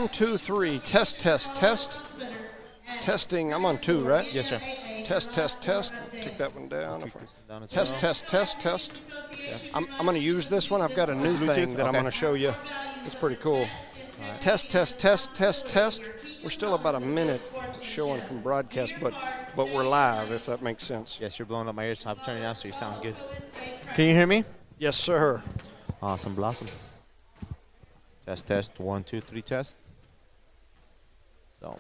2, 3. Test, test, test. Testing. I'm on 2, right? Yes, sir. Test, test, test. Take that one down. Test, well. test, test, test. Yeah. I'm going to use this one. I've got a new Bluetooth? thing that I'm Okay. going to show you. It's pretty cool. Right. Test, test, test, test, test. We're still about a minute showing from broadcast, but we're live, if that makes sense. Yes, you're blowing up my ears. So I'm turning now, so you sound good. Can you hear me? Yes, sir. Awesome, blossom. Test, test. 1, 2, 3, test. So,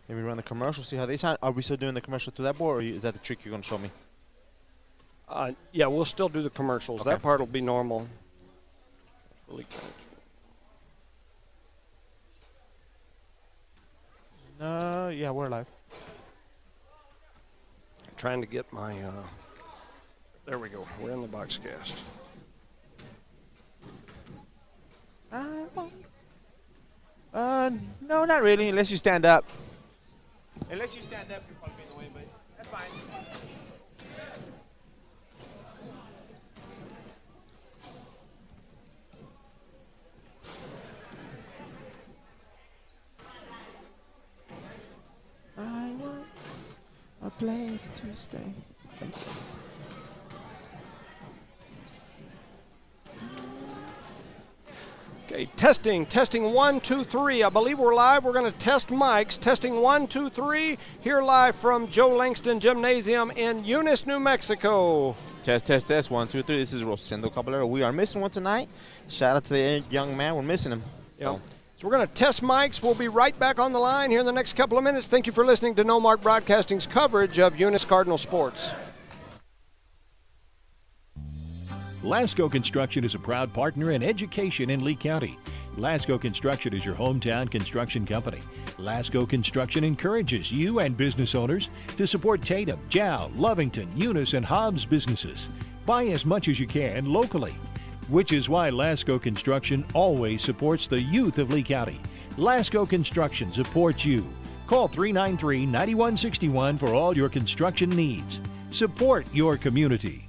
let me run the commercial, see how they sound. Are we still doing the commercial to that board, or is that the trick you're going to show me? Yeah, we'll still do the commercials. Okay. That part will be normal. Really good. Yeah, we're live. Trying to get my, there we go. We're in the box cast. No, not really, unless you stand up. Unless you stand up, you're probably in the way, but that's fine. I want a place to stay. Okay, testing, 1, 2, 3. I believe we're live. We're going to test mics. Testing 1, 2, 3. Here live from Joe Langston Gymnasium in Eunice, New Mexico. Test, test, test. 1, 2, 3. This is Rosendo Caballero. We are missing one tonight. Shout out to the young man. We're missing him. Yep. So we're going to test mics. We'll be right back on the line here in the next couple of minutes. Thank you for listening to No Mark Broadcasting's coverage of Eunice Cardinal sports. Lasco Construction is a proud partner in education in Lee County. Lasco Construction is your hometown construction company. Lasco Construction encourages you and business owners to support Tatum, Jow, Lovington, Eunice, and Hobbs businesses. Buy as much as you can locally, which is why Lasco Construction always supports the youth of Lee County. Lasco Construction supports you. Call 393-9161 for all your construction needs. Support your community.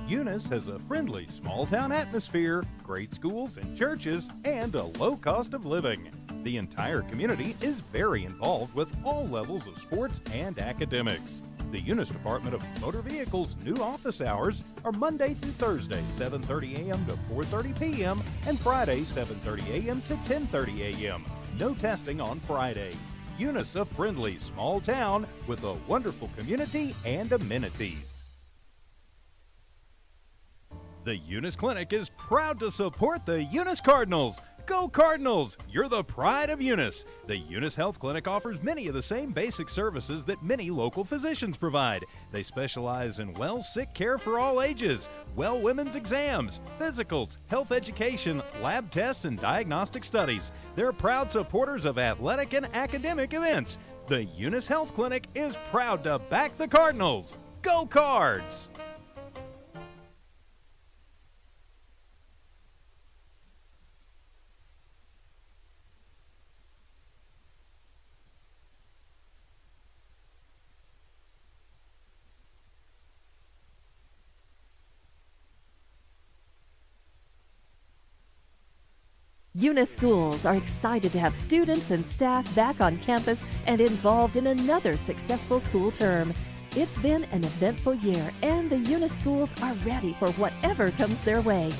Eunice has a friendly small-town atmosphere, great schools and churches, and a low cost of living. The entire community is very involved with all levels of sports and academics. The Eunice Department of Motor Vehicles' new office hours are Monday through Thursday, 7:30 a.m. to 4:30 p.m., and Friday, 7:30 a.m. to 10:30 a.m. No testing on Friday. Eunice, a friendly small town with a wonderful community and amenities. The Eunice Clinic is proud to support the Eunice Cardinals. Go Cardinals! You're the pride of Eunice. The Eunice Health Clinic offers many of the same basic services that many local physicians provide. They specialize in sick care for all ages, women's exams, physicals, health education, lab tests, and diagnostic studies. They're proud supporters of athletic and academic events. The Eunice Health Clinic is proud to back the Cardinals. Go Cards! Eunice schools are excited to have students and staff back on campus and involved in another successful school term. It's been an eventful year, and the Eunice schools are ready for whatever comes their way.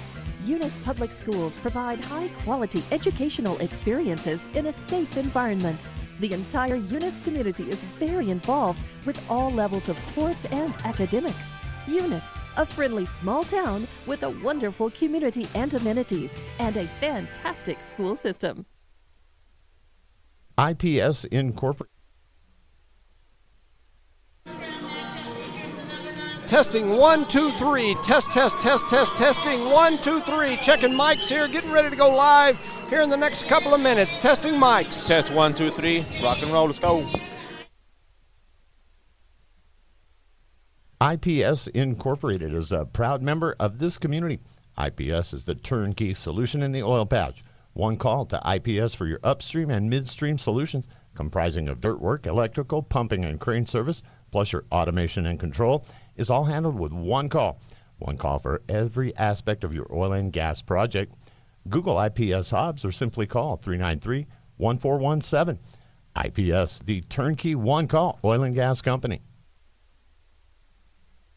Eunice Public Schools provide high-quality educational experiences in a safe environment. The entire Eunice community is very involved with all levels of sports and academics. Eunice, a friendly small town with a wonderful community and amenities, and a fantastic school system. IPS Incorporated. Testing 1, 2, 3. Test, test, test, test, testing 1, 2, 3. Checking mics here, getting ready to go live here in the next couple of minutes. Testing mics. Test 1, 2, 3. Rock and roll. Let's go. IPS Incorporated is a proud member of this community. IPS is the turnkey solution in the oil patch. One call to IPS for your upstream and midstream solutions, comprising of dirt work, electrical, pumping, and crane service, plus your automation and control, is all handled with one call. One call for every aspect of your oil and gas project. Google IPS Hobbs or simply call 393-1417. IPS, the turnkey one-call oil and gas company.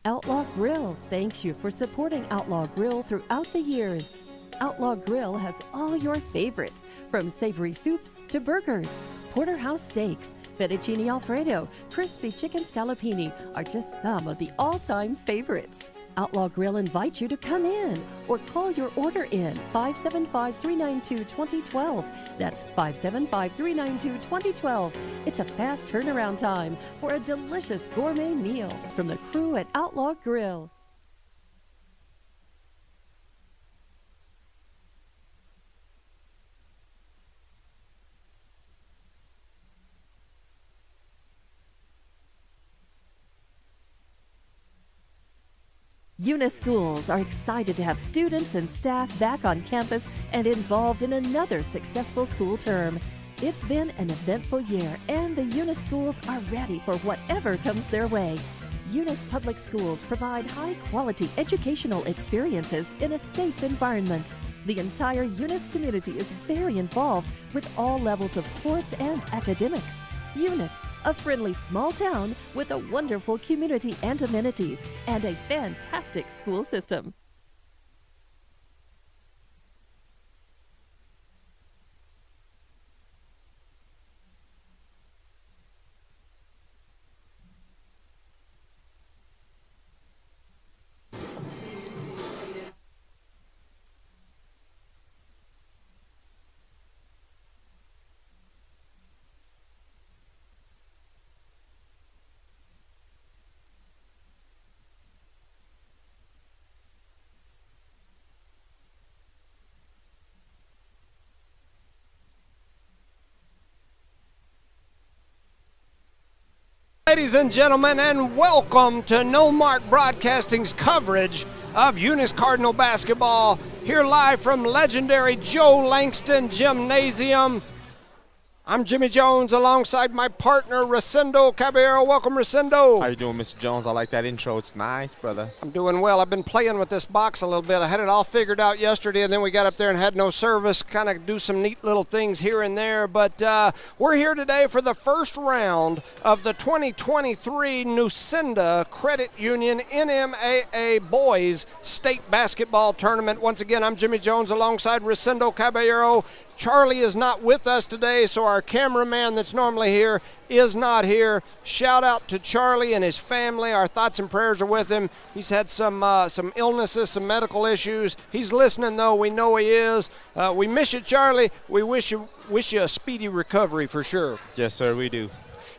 Outlaw Grill thanks you for supporting Outlaw Grill throughout the years. Outlaw Grill has all your favorites, from savory soups to burgers. Porterhouse steaks, fettuccine alfredo, crispy chicken scallopini are just some of the all-time favorites. Outlaw Grill invites you to come in or call your order in 575-392-2012. That's 575-392-2012. It's a fast turnaround time for a delicious gourmet meal from the crew at Outlaw Grill. Eunice schools are excited to have students and staff back on campus and involved in another successful school term. It's been an eventful year, and the Eunice schools are ready for whatever comes their way. Eunice Public Schools provide high-quality educational experiences in a safe environment. The entire Eunice community is very involved with all levels of sports and academics. Eunice, a friendly small town with a wonderful community and amenities, and a fantastic school system. Ladies and gentlemen, and welcome to No Mark Broadcasting's coverage of Eunice Cardinal basketball, here live from legendary Joe Langston Gymnasium. I'm Jimmy Jones alongside my partner, Rosendo Caballero. Welcome, Rosendo. How you doing, Mr. Jones? I like that intro. It's nice, brother. I'm doing well. I've been playing with this box a little bit. I had it all figured out yesterday, and then we got up there and had no service, kind of do some neat little things here and there. But we're here today for the first round of the 2023 Nucinda Credit Union NMAA Boys State Basketball Tournament. Once again, I'm Jimmy Jones alongside Rosendo Caballero. Charlie is not with us today, so our cameraman that's normally here is not here. Shout out to Charlie and his family. Our thoughts and prayers are with him. He's had some illnesses, some medical issues. He's listening, though. We know he is. We miss you, Charlie. We wish you a speedy recovery for sure. Yes, sir, we do.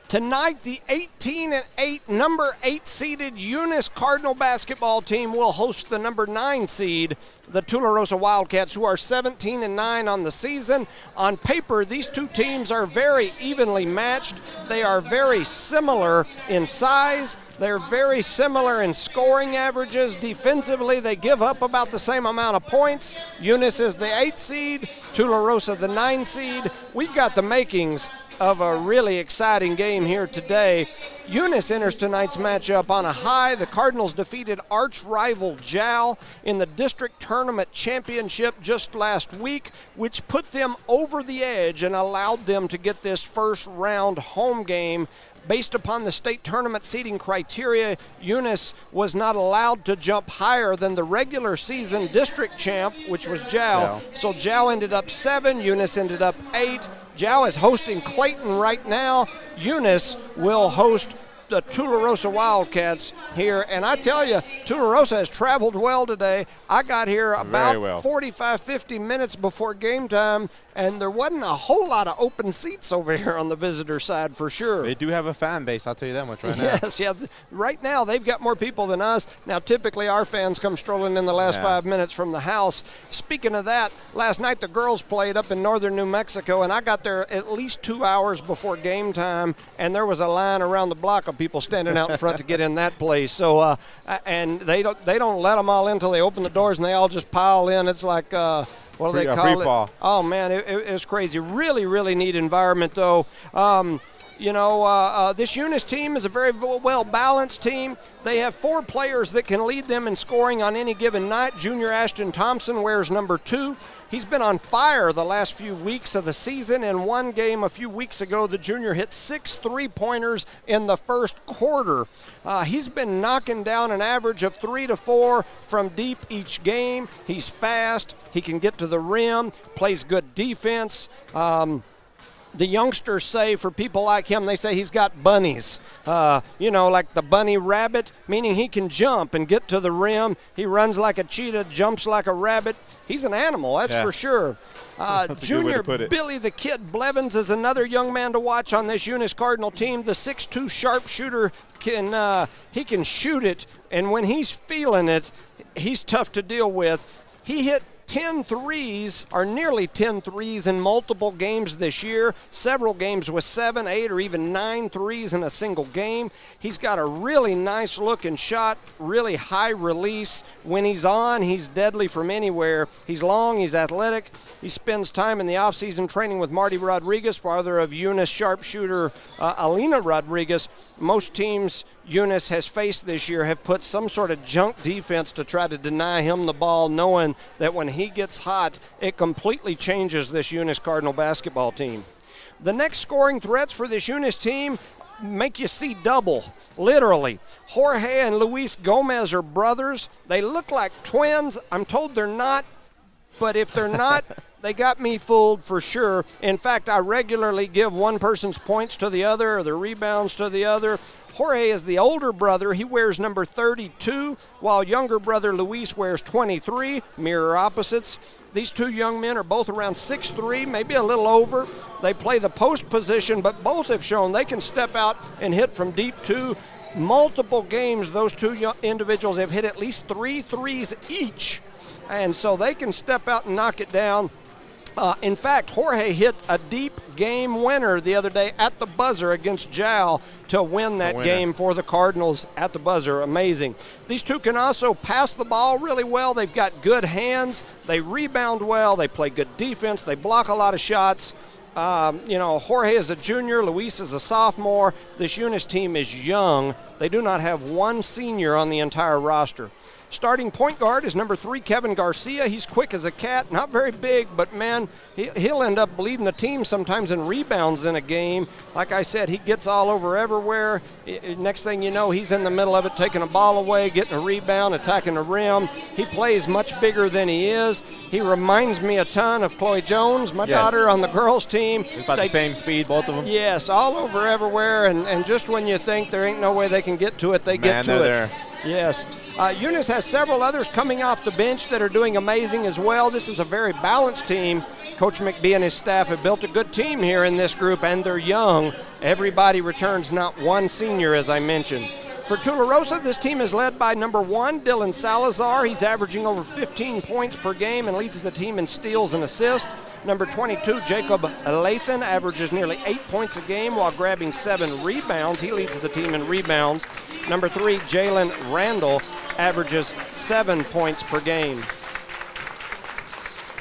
Tonight, the 18-8, number 8 seeded Eunice Cardinal basketball team will host the number 9 seed, the Tularosa Wildcats, who are 17-9 on the season. On paper, these two teams are very evenly matched. They are very similar in size. They're very similar in scoring averages. Defensively, they give up about the same amount of points. Eunice is the 8 seed, Tularosa the 9 seed. We've got the makings of a really exciting game here today. Eunice enters tonight's matchup on a high. The Cardinals defeated arch rival Jal in the district tournament championship just last week, which put them over the edge and allowed them to get this first round home game. Based upon the state tournament seeding criteria, Eunice was not allowed to jump higher than the regular season district champ, which was Jal. So Jal ended up 7, Eunice ended up 8. Jal is hosting Clayton right now. Eunice will host the Tularosa Wildcats here, and I tell you, Tularosa has traveled well today. I got here about 45, 50 minutes before game time, and there wasn't a whole lot of open seats over here on the visitor side for sure. They do have a fan base, I'll tell you that much right now. Yes, yeah. Right now, they've got more people than us. Now, typically, our fans come strolling in the last 5 minutes from the house. Speaking of that, last night the girls played up in northern New Mexico, and I got there at least 2 hours before game time, and there was a line around the block of people standing out in front to get in that place. So, and they don't let them all in until they open the doors, and they all just pile in. It's like what do they call it? Free fall. Oh man, it was crazy. Really, really neat environment though. This Eunice team is a very well-balanced team. They have 4 players that can lead them in scoring on any given night. Junior Ashton Thompson wears number 2. He's been on fire the last few weeks of the season. In one game a few weeks ago, the junior hit 6 3-pointers in the first quarter. He's been knocking down an average of 3 to 4 from deep each game. He's fast. He can get to the rim, plays good defense. The youngsters say, for people like him, they say he's got bunnies, like the bunny rabbit, meaning he can jump and get to the rim. He runs like a cheetah, jumps like a rabbit. He's an animal, that's for sure. Junior Billy the Kid Blevins is another young man to watch on this Eunice Cardinal team. The 6'2 sharpshooter he can shoot it, and when he's feeling it, he's tough to deal with. He hit 10 threes, or nearly 10 threes in multiple games this year. Several games with 7, 8, or even 9 threes in a single game. He's got a really nice looking shot, really high release. When he's on, he's deadly from anywhere. He's long, he's athletic. He spends time in the offseason training with Marty Rodriguez, father of Eunice sharpshooter Alina Rodriguez. Most teams Eunice has faced this year have put some sort of junk defense to try to deny him the ball, knowing that when he gets hot, it completely changes this Eunice Cardinal basketball team. The next scoring threats for this Eunice team make you see double, literally. Jorge and Luis Gomez are brothers. They look like twins. I'm told they're not, but if they're not, they got me fooled for sure. In fact, I regularly give one person's points to the other or the rebounds to the other. Jorge is the older brother. He wears number 32, while younger brother Luis wears 23, mirror opposites. These two young men are both around 6'3", maybe a little over. They play the post position, but both have shown they can step out and hit from deep too. Multiple games, those two individuals have hit at least 3 threes each, and so they can step out and knock it down. In fact, Jorge hit a deep game winner the other day at the buzzer against Jal to win that game for the Cardinals at the buzzer. Amazing. These two can also pass the ball really well. They've got good hands. They rebound well. They play good defense. They block a lot of shots. Jorge is a junior. Luis is a sophomore. This Eunice team is young. They do not have one senior on the entire roster. Starting point guard is number 3, Kevin Garcia. He's quick as a cat, not very big, but man, he'll end up leading the team sometimes in rebounds in a game. Like I said, he gets all over everywhere. Next thing you know, he's in the middle of it, taking a ball away, getting a rebound, attacking the rim. He plays much bigger than he is. He reminds me a ton of Chloe Jones, my daughter on the girls team. It's about the same speed, both of them. Yes, all over everywhere, and just when you think there ain't no way they can get to it, they get to it. There. Yes. Eunice has several others coming off the bench that are doing amazing as well. This is a very balanced team. Coach McBee and his staff have built a good team here in this group, and they're young. Everybody returns, not one senior, as I mentioned. For Tularosa, this team is led by number 1, Dylan Salazar. He's averaging over 15 points per game and leads the team in steals and assists. Number 22, Jacob Lathan, averages nearly 8 points a game while grabbing 7 rebounds. He leads the team in rebounds. Number 3, Jalen Randall, averages 7 points per game.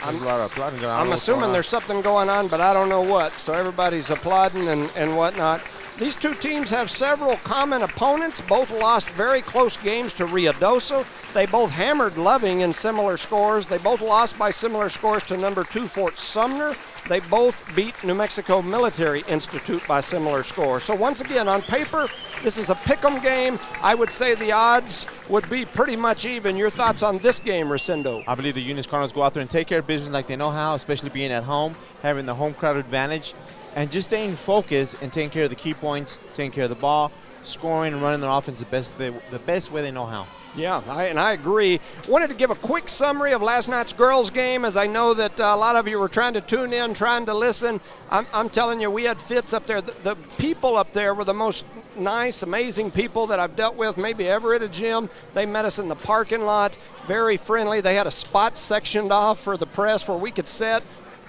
I'm assuming there's something going on, but I don't know what. So everybody's applauding and whatnot. These two teams have several common opponents. Both lost very close games to Ruidoso. They both hammered Loving in similar scores. They both lost by similar scores to number 2, Fort Sumner. They both beat New Mexico Military Institute by similar scores. So once again, on paper, this is a pick'em game. I would say the odds would be pretty much even. Your thoughts on this game, Rosendo? I believe the Eunice Cardinals go out there and take care of business like they know how, especially being at home, having the home crowd advantage, and just staying focused and taking care of the key points, taking care of the ball, scoring and running their offense the best way they know how. Yeah, I agree. Wanted to give a quick summary of last night's girls' game, as I know that a lot of you were trying to tune in, trying to listen. I'm telling you, we had fits up there. The people up there were the most nice, amazing people that I've dealt with maybe ever at a gym. They met us in the parking lot, very friendly. They had a spot sectioned off for the press where we could sit.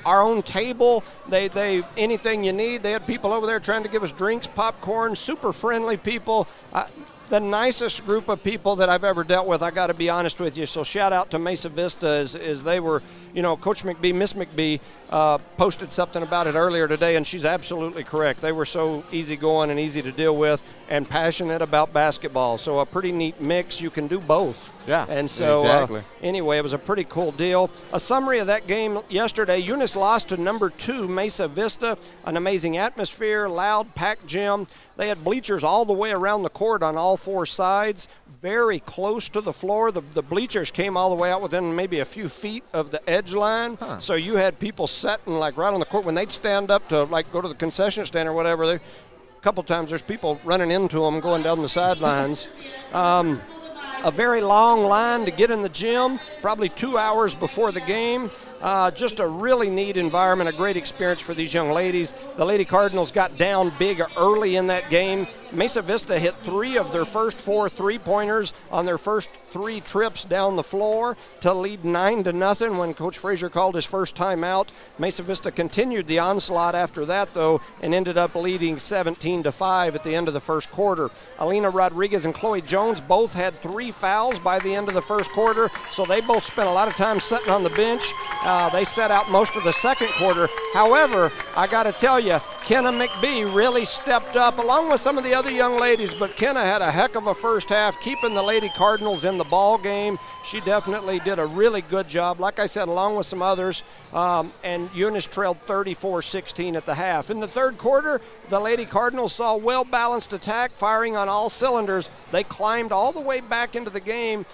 Our own table, they anything you need. They had people over there trying to give us drinks, popcorn, super friendly people. the nicest group of people that I've ever dealt with, I got to be honest with you. So shout out to Mesa Vista as they were, Coach McBee, Miss McBee, posted something about it earlier today, and she's absolutely correct. They were so easygoing and easy to deal with and passionate about basketball. So a pretty neat mix. You can do both. Yeah, and so exactly. Anyway, it was a pretty cool deal. A summary of that game yesterday: Eunice lost to number 2 Mesa Vista. An amazing atmosphere, loud, packed gym. They had bleachers all the way around the court on all 4 sides, very close to the floor. The bleachers came all the way out within maybe a few feet of the edge line. So you had people sitting like right on the court. When they'd stand up to like go to the concession stand or whatever, a couple times there's people running into them going down the sidelines. A very long line to get in the gym, probably 2 hours before the game. Just a really neat environment, a great experience for these young ladies. The Lady Cardinals got down big early in that game. Mesa Vista hit 3 of their first 4 3-pointers on their first 3 trips down the floor to lead 9-0 when Coach Frazier called his first timeout. Mesa Vista continued the onslaught after that, though, and ended up leading 17-5 at the end of the first quarter. Alina Rodriguez and Chloe Jones both had 3 fouls by the end of the first quarter, so they both spent a lot of time sitting on the bench. They sat out most of the second quarter. However, I got to tell you, Kenna McBee really stepped up along with some of the other young ladies, but Kenna had a heck of a first half keeping the Lady Cardinals in the ball game. She definitely did a really good job, like I said, along with some others, and Eunice trailed 34-16 at the half. In the third quarter, the Lady Cardinals saw a well-balanced attack firing on all cylinders. They climbed all the way back into the game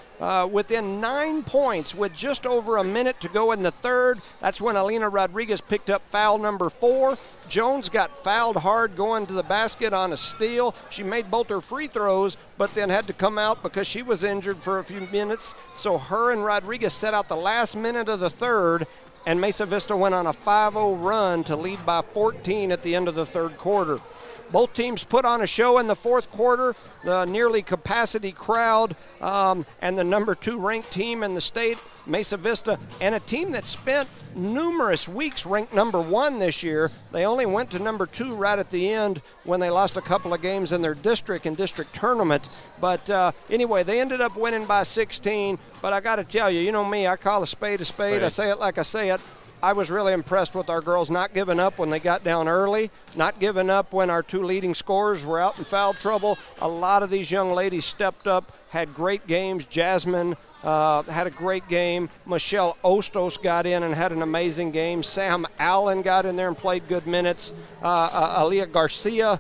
within 9 points with just over a minute to go in the third. That's when Alina Rodriguez picked up foul number 4. Jones got fouled hard going to the basket on a steal. She made both her free throws, but then had to come out because she was injured for a few minutes. So her and Rodriguez set out the last minute of the third, and Mesa Vista went on a 5-0 run to lead by 14 at the end of the third quarter. Both teams put on a show in the fourth quarter. The nearly capacity crowd and the number 2 ranked team in the state, Mesa Vista, and a team that spent numerous weeks ranked number 1 this year. They only went to number 2 right at the end when they lost a couple of games in their district tournament. But anyway, they ended up winning by 16. But I got to tell you, you know me, I call a spade a spade. I say it like I say it. I was really impressed with our girls not giving up when they got down early, not giving up when our 2 leading scorers were out in foul trouble. A lot of these young ladies stepped up, had great games. Jasmine had a great game. Michelle Ostos got in and had an amazing game. Sam Allen got in there and played good minutes. Aaliyah Garcia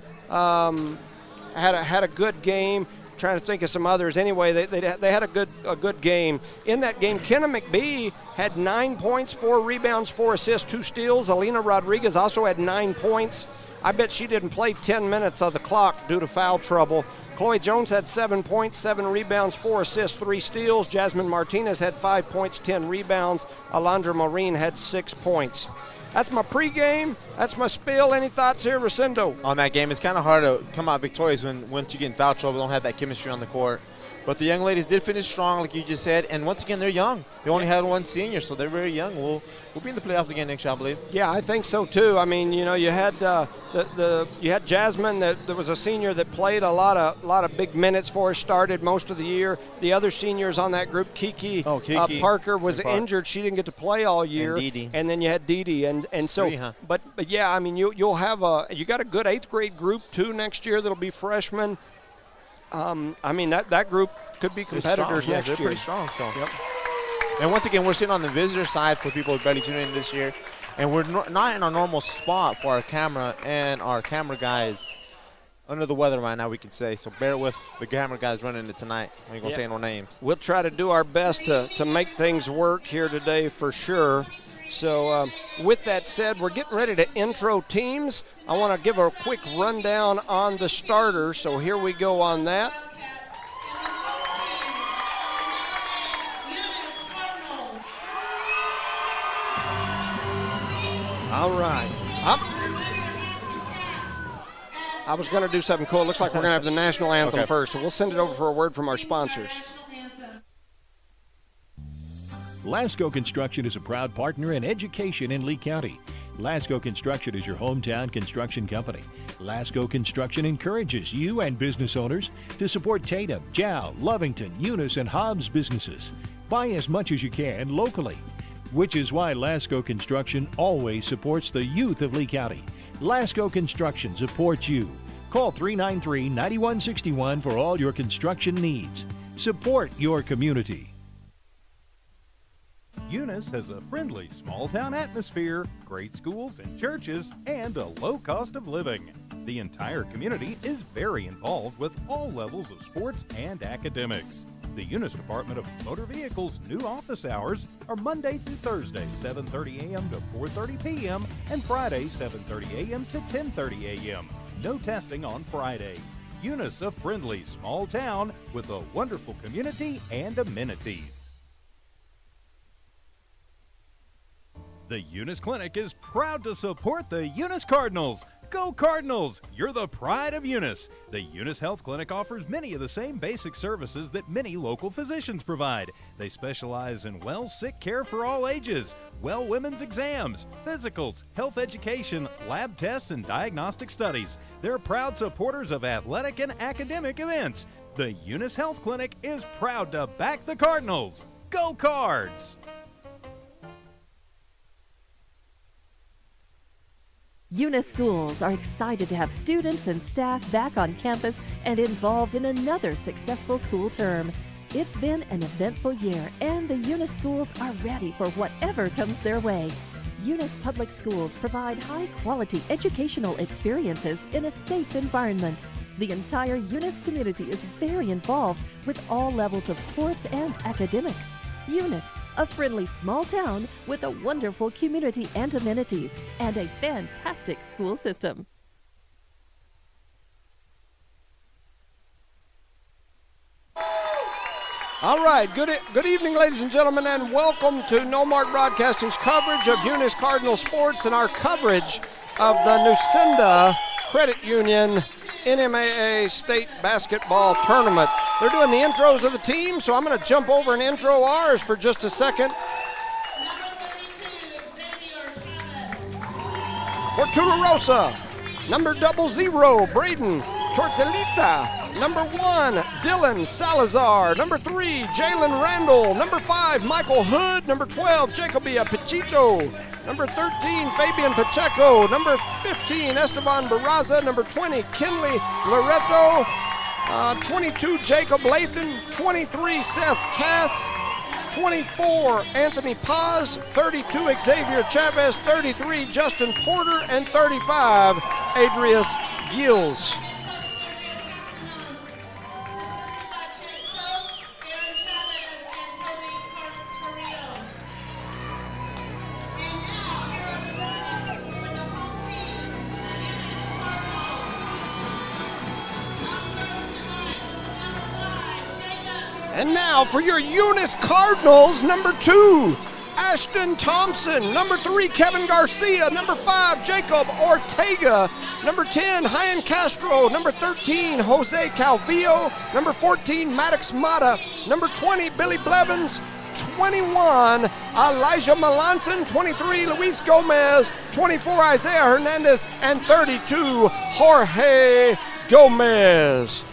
had a good game. Trying to think of some others. Anyway, they had a good game. In that game, Kenna McBee had 9 points, 4 rebounds, 4 assists, 2 steals. Alina Rodriguez also had 9 points. I bet she didn't play 10 minutes of the clock due to foul trouble. Chloe Jones had 7 points, 7 rebounds, 4 assists, 3 steals. Jasmine Martinez had 5 points, 10 rebounds. Alondra Maureen had 6 points. That's my pregame. That's my spiel. Any thoughts here, Rosendo? On that game, it's kind of hard to come out victorious once you get in foul trouble, don't have that chemistry on the court. But the young ladies did finish strong, like you just said, and once again, they're young. They only had 1 senior, so they're very young. We'll be in the playoffs again next year, I believe. Yeah, I think so too. I mean, you had you had Jasmine. There was a senior that played a lot of big minutes for us. Started most of the year. The other seniors on that group, Kiki Parker was injured. She didn't get to play all year. And then you had Dee Dee, and so. 3, huh? But yeah, I mean, you got a good 8th grade group too next year. That'll be freshmen. I mean, that group could be competitors next year. They're pretty strong. So. Yep. And once again, we're sitting on the visitor side for people who barely tuned in this year. And we're not in our normal spot for our camera, and our camera guys under the weather right now, we can say. So bear with the camera guys running it tonight. I ain't going to say no names. We'll try to do our best to make things work here today for sure. So with that said, we're getting ready to intro teams. I want to give a quick rundown on the starters. So here we go on that. All right. Up. I was going to do something cool. It looks like we're going to have the national anthem first. So we'll send it over for a word from our sponsors. Lasco Construction is a proud partner in education in Lee County. Lasco Construction is your hometown construction company. Lasco Construction encourages you and business owners to support Tatum, Jow, Lovington, Eunice, and Hobbs businesses. Buy as much as you can locally, which is why Lasco Construction always supports the youth of Lee County. Lasco Construction supports you. Call 393-9161 for all your construction needs. Support your community. Eunice has a friendly small-town atmosphere, great schools and churches, and a low cost of living. The entire community is very involved with all levels of sports and academics. The Eunice Department of Motor Vehicles' new office hours are Monday through Thursday, 7:30 a.m. to 4:30 p.m., and Friday, 7:30 a.m. to 10:30 a.m. No testing on Friday. Eunice, a friendly small town with a wonderful community and amenities. The Eunice Clinic is proud to support the Eunice Cardinals. Go Cardinals! You're the pride of Eunice. The Eunice Health Clinic offers many of the same basic services that many local physicians provide. They specialize in sick care for all ages, women's exams, physicals, health education, lab tests, and diagnostic studies. They're proud supporters of athletic and academic events. The Eunice Health Clinic is proud to back the Cardinals. Go Cards! Eunice schools are excited to have students and staff back on campus and involved in another successful school term. It's been an eventful year, and the Eunice schools are ready for whatever comes their way. Eunice Public Schools provide high-quality educational experiences in a safe environment. The entire Eunice community is very involved with all levels of sports and academics. Eunice, a friendly small town with a wonderful community and amenities, and a fantastic school system. All right, good evening, ladies and gentlemen, and welcome to No Mark Broadcasting's coverage of Eunice Cardinal sports and our coverage of the Nucinda Credit Union NMAA State Basketball Tournament. They're doing the intros of the team, so I'm going to jump over and intro ours for just a second. For Tularosa, number 00, Braden Tortellita. Number 1, Dylan Salazar. Number 3, Jalen Randall. Number 5, Michael Hood. Number 12, Jacobia Pachito. Number 13, Fabian Pacheco. Number 15, Esteban Barraza. Number 20, Kinley Loreto. 22, Jacob Lathan. 23, Seth Cass. 24, Anthony Paz. 32, Xavier Chavez. 33, Justin Porter. And 35, Adrius Gills. And now for your Eunice Cardinals, number 2, Ashton Thompson. Number 3, Kevin Garcia. Number 5, Jacob Ortega. Number 10, Hyan Castro. Number 13, Jose Calvillo. Number 14, Maddox Mata. Number 20, Billy Blevins. 21, Elijah Melanson. 23, Luis Gomez. 24, Isaiah Hernandez. And 32, Jorge Gomez.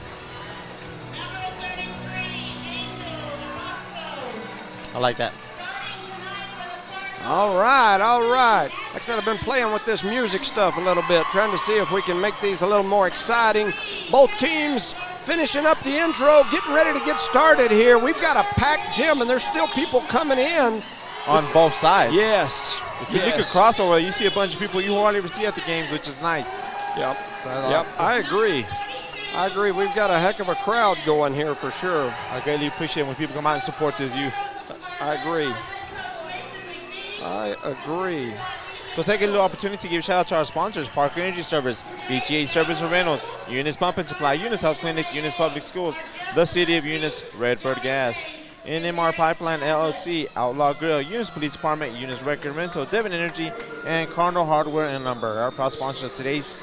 I like that. All right. Like I said, I've been playing with this music stuff a little bit, trying to see if we can make these a little more exciting. Both teams finishing up the intro, getting ready to get started here. We've got a packed gym, and there's still people coming in. On both sides. Yes. If you look at crossover, you see a bunch of people you hardly ever see at the games, which is nice. Yep. So I agree. We've got a heck of a crowd going here for sure. I greatly appreciate when people come out and support this youth. I agree. So take a little opportunity to give a shout out to our sponsors: Parker Energy Service, BTA Service and Rentals, Eunice Pump and Supply, Eunice Health Clinic, Eunice Public Schools, the City of Eunice, Redbird Gas, NMR Pipeline LLC, Outlaw Grill, Eunice Police Department, Eunice Record Rental, Devon Energy, and Cardinal Hardware and Lumber. Our proud sponsors of today's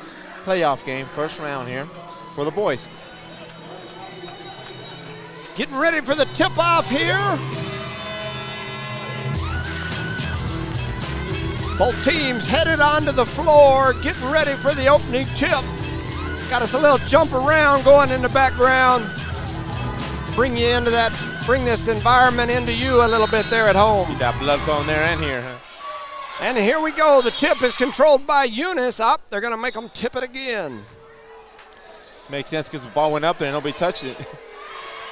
playoff game, first round here for the boys. Getting ready for the tip-off here. Both teams headed onto the floor, getting ready for the opening tip. Got us a little jump around going in the background. Bring you into that, bring this environment into you a little bit there at home. You got blood flowing there and here, huh? And here we go. The tip is controlled by Eunice. Up, they're going to make them tip it again. Makes sense because the ball went up there and nobody touched it.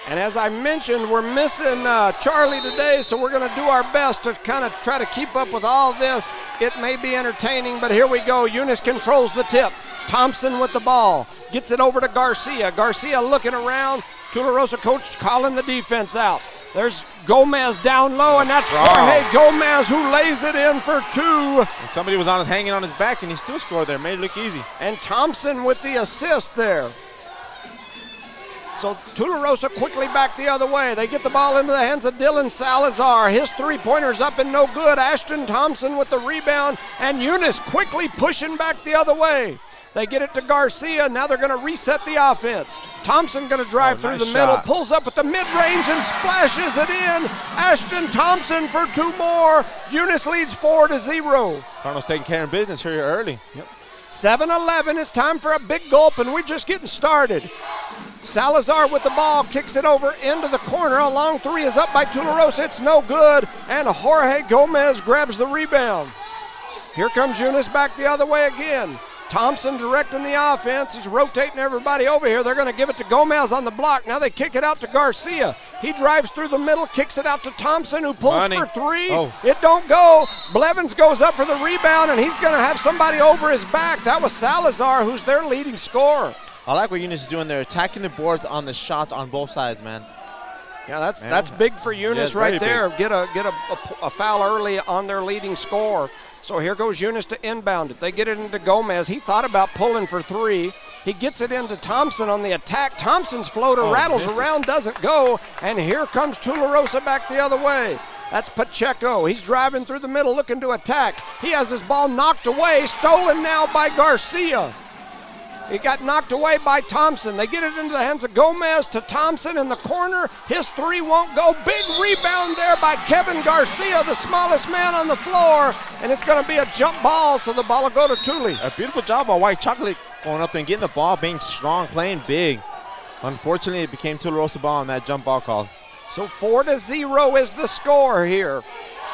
And as I mentioned, we're missing Charlie today, so we're going to do our best to kind of try to keep up with all this. It may be entertaining, but here we go. Eunice controls the tip. Thompson with the ball. Gets it over to Garcia. Garcia looking around. Tularosa coach calling the defense out. There's Gomez down low, and that's Jorge Gomez who lays it in for two. And somebody was hanging on his back, and he still scored there. Made it look easy. And Thompson with the assist there. So Tularosa quickly back the other way. They get the ball into the hands of Dylan Salazar. His three-pointer's up and no good. Ashton Thompson with the rebound, and Eunice quickly pushing back the other way. They get it to Garcia. Now they're going to reset the offense. Thompson going to drive through the middle, pulls up at the mid-range and splashes it in. Ashton Thompson for two more. Eunice leads 4-0. Cardinals taking care of business here early. Yep. 7-11. It's time for a big gulp, and we're just getting started. Salazar with the ball, kicks it over into the corner. A long three is up by Tularosa. It's no good, and Jorge Gomez grabs the rebound. Here comes Eunice back the other way again. Thompson directing the offense. He's rotating everybody over here. They're going to give it to Gomez on the block. Now they kick it out to Garcia. He drives through the middle, kicks it out to Thompson, who pulls for three. It don't go. Blevins goes up for the rebound, and he's going to have somebody over his back. That was Salazar, who's their leading scorer. I like what Eunice is doing there, attacking the boards on the shots on both sides, man. Yeah, that's big for Eunice right there. Get a foul early on their leading scorer. So here goes Eunice to inbound it. They get it into Gomez. He thought about pulling for three. He gets it into Thompson on the attack. Thompson's floater rattles around, doesn't go, and here comes Tularosa back the other way. That's Pacheco. He's driving through the middle looking to attack. He has his ball knocked away, stolen now by Garcia. It got knocked away by Thompson. They get it into the hands of Gomez to Thompson in the corner. His three won't go. Big rebound there by Kevin Garcia, the smallest man on the floor. And it's going to be a jump ball, so the ball will go to Tuli. A beautiful job by White Chocolate going up there and getting the ball, being strong, playing big. Unfortunately, it became Tularosa ball on that jump ball call. So 4-0 is the score here.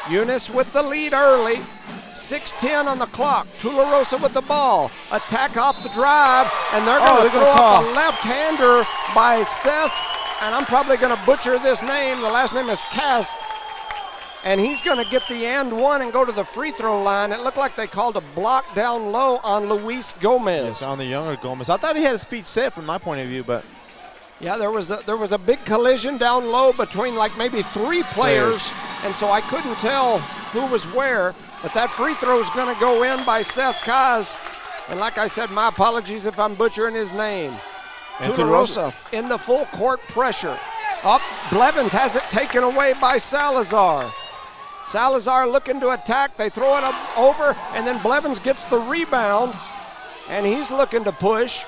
Eunice with the lead early. 6:10 on the clock. Tularosa with the ball. Attack off the drive, and they're going to throw up a left-hander by Seth, and I'm probably going to butcher this name. The last name is Cast, and he's going to get the and one and go to the free throw line. It looked like they called a block down low on Luis Gomez. Yes, on the younger Gomez. I thought he had his feet set from my point of view, but yeah, there was a big collision down low between like maybe three players, and so I couldn't tell who was where. But that free throw is going to go in by Seth Kaz. And like I said, my apologies if I'm butchering his name. Tularosa in the full court pressure. Up, Blevins has it taken away by Salazar. Salazar looking to attack. They throw it up over, and then Blevins gets the rebound, and he's looking to push.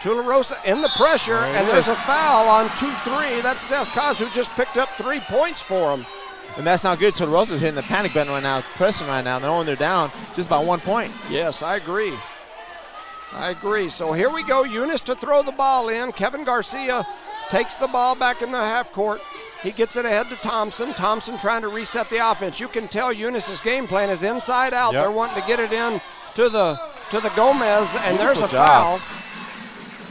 Tularosa in the pressure, and there's a foul on 2-3. That's Seth Kaz, who just picked up 3 points for him. And that's not good. Tularosa's hitting the panic button right now, pressing right now, knowing they're down just by 1 point. Yes, I agree. So here we go. Eunice to throw the ball in. Kevin Garcia takes the ball back in the half court. He gets it ahead to Thompson. Thompson trying to reset the offense. You can tell Eunice's game plan is inside out. They're wanting to get it in to the Gomez, and there's a foul.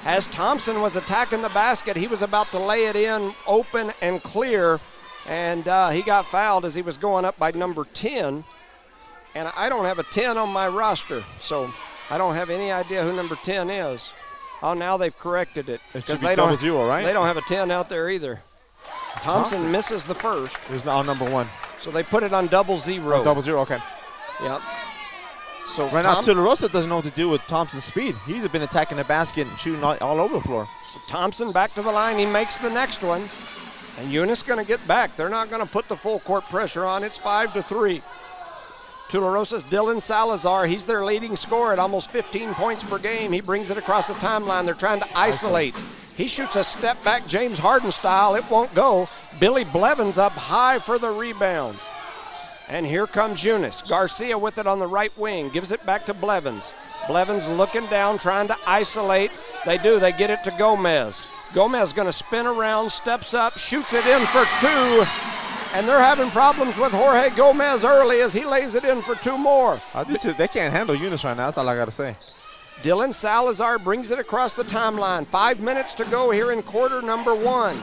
As Thompson was attacking the basket, he was about to lay it in open and clear. And he got fouled as he was going up by number 10. And I don't have a 10 on my roster, so I don't have any idea who number 10 is. Oh, now they've corrected it. Because they don't, right? They don't have a 10 out there either. Thompson misses the first. It's on number 1. So they put it on 0-0. 0-0, okay. Yep. So right now, Tularosa doesn't know what to do with Thompson's speed. He's been attacking the basket and shooting all over the floor. So Thompson back to the line. He makes the next one. And Eunice going to get back. They're not going to put the full court pressure on. It's 5-3. Tularosa's Dylan Salazar. He's their leading scorer at almost 15 points per game. He brings it across the timeline. They're trying to isolate. He shoots a step back James Harden style. It won't go. Billy Blevins up high for the rebound. And here comes Eunice. Garcia with it on the right wing. Gives it back to Blevins. Blevins looking down, trying to isolate. They do. They get it to Gomez. Gomez going to spin around, steps up, shoots it in for 2. And they're having problems with Jorge Gomez early as he lays it in for 2 more. They can't handle Eunice right now. That's all I got to say. Dylan Salazar brings it across the timeline. 5 minutes to go here in quarter number 1.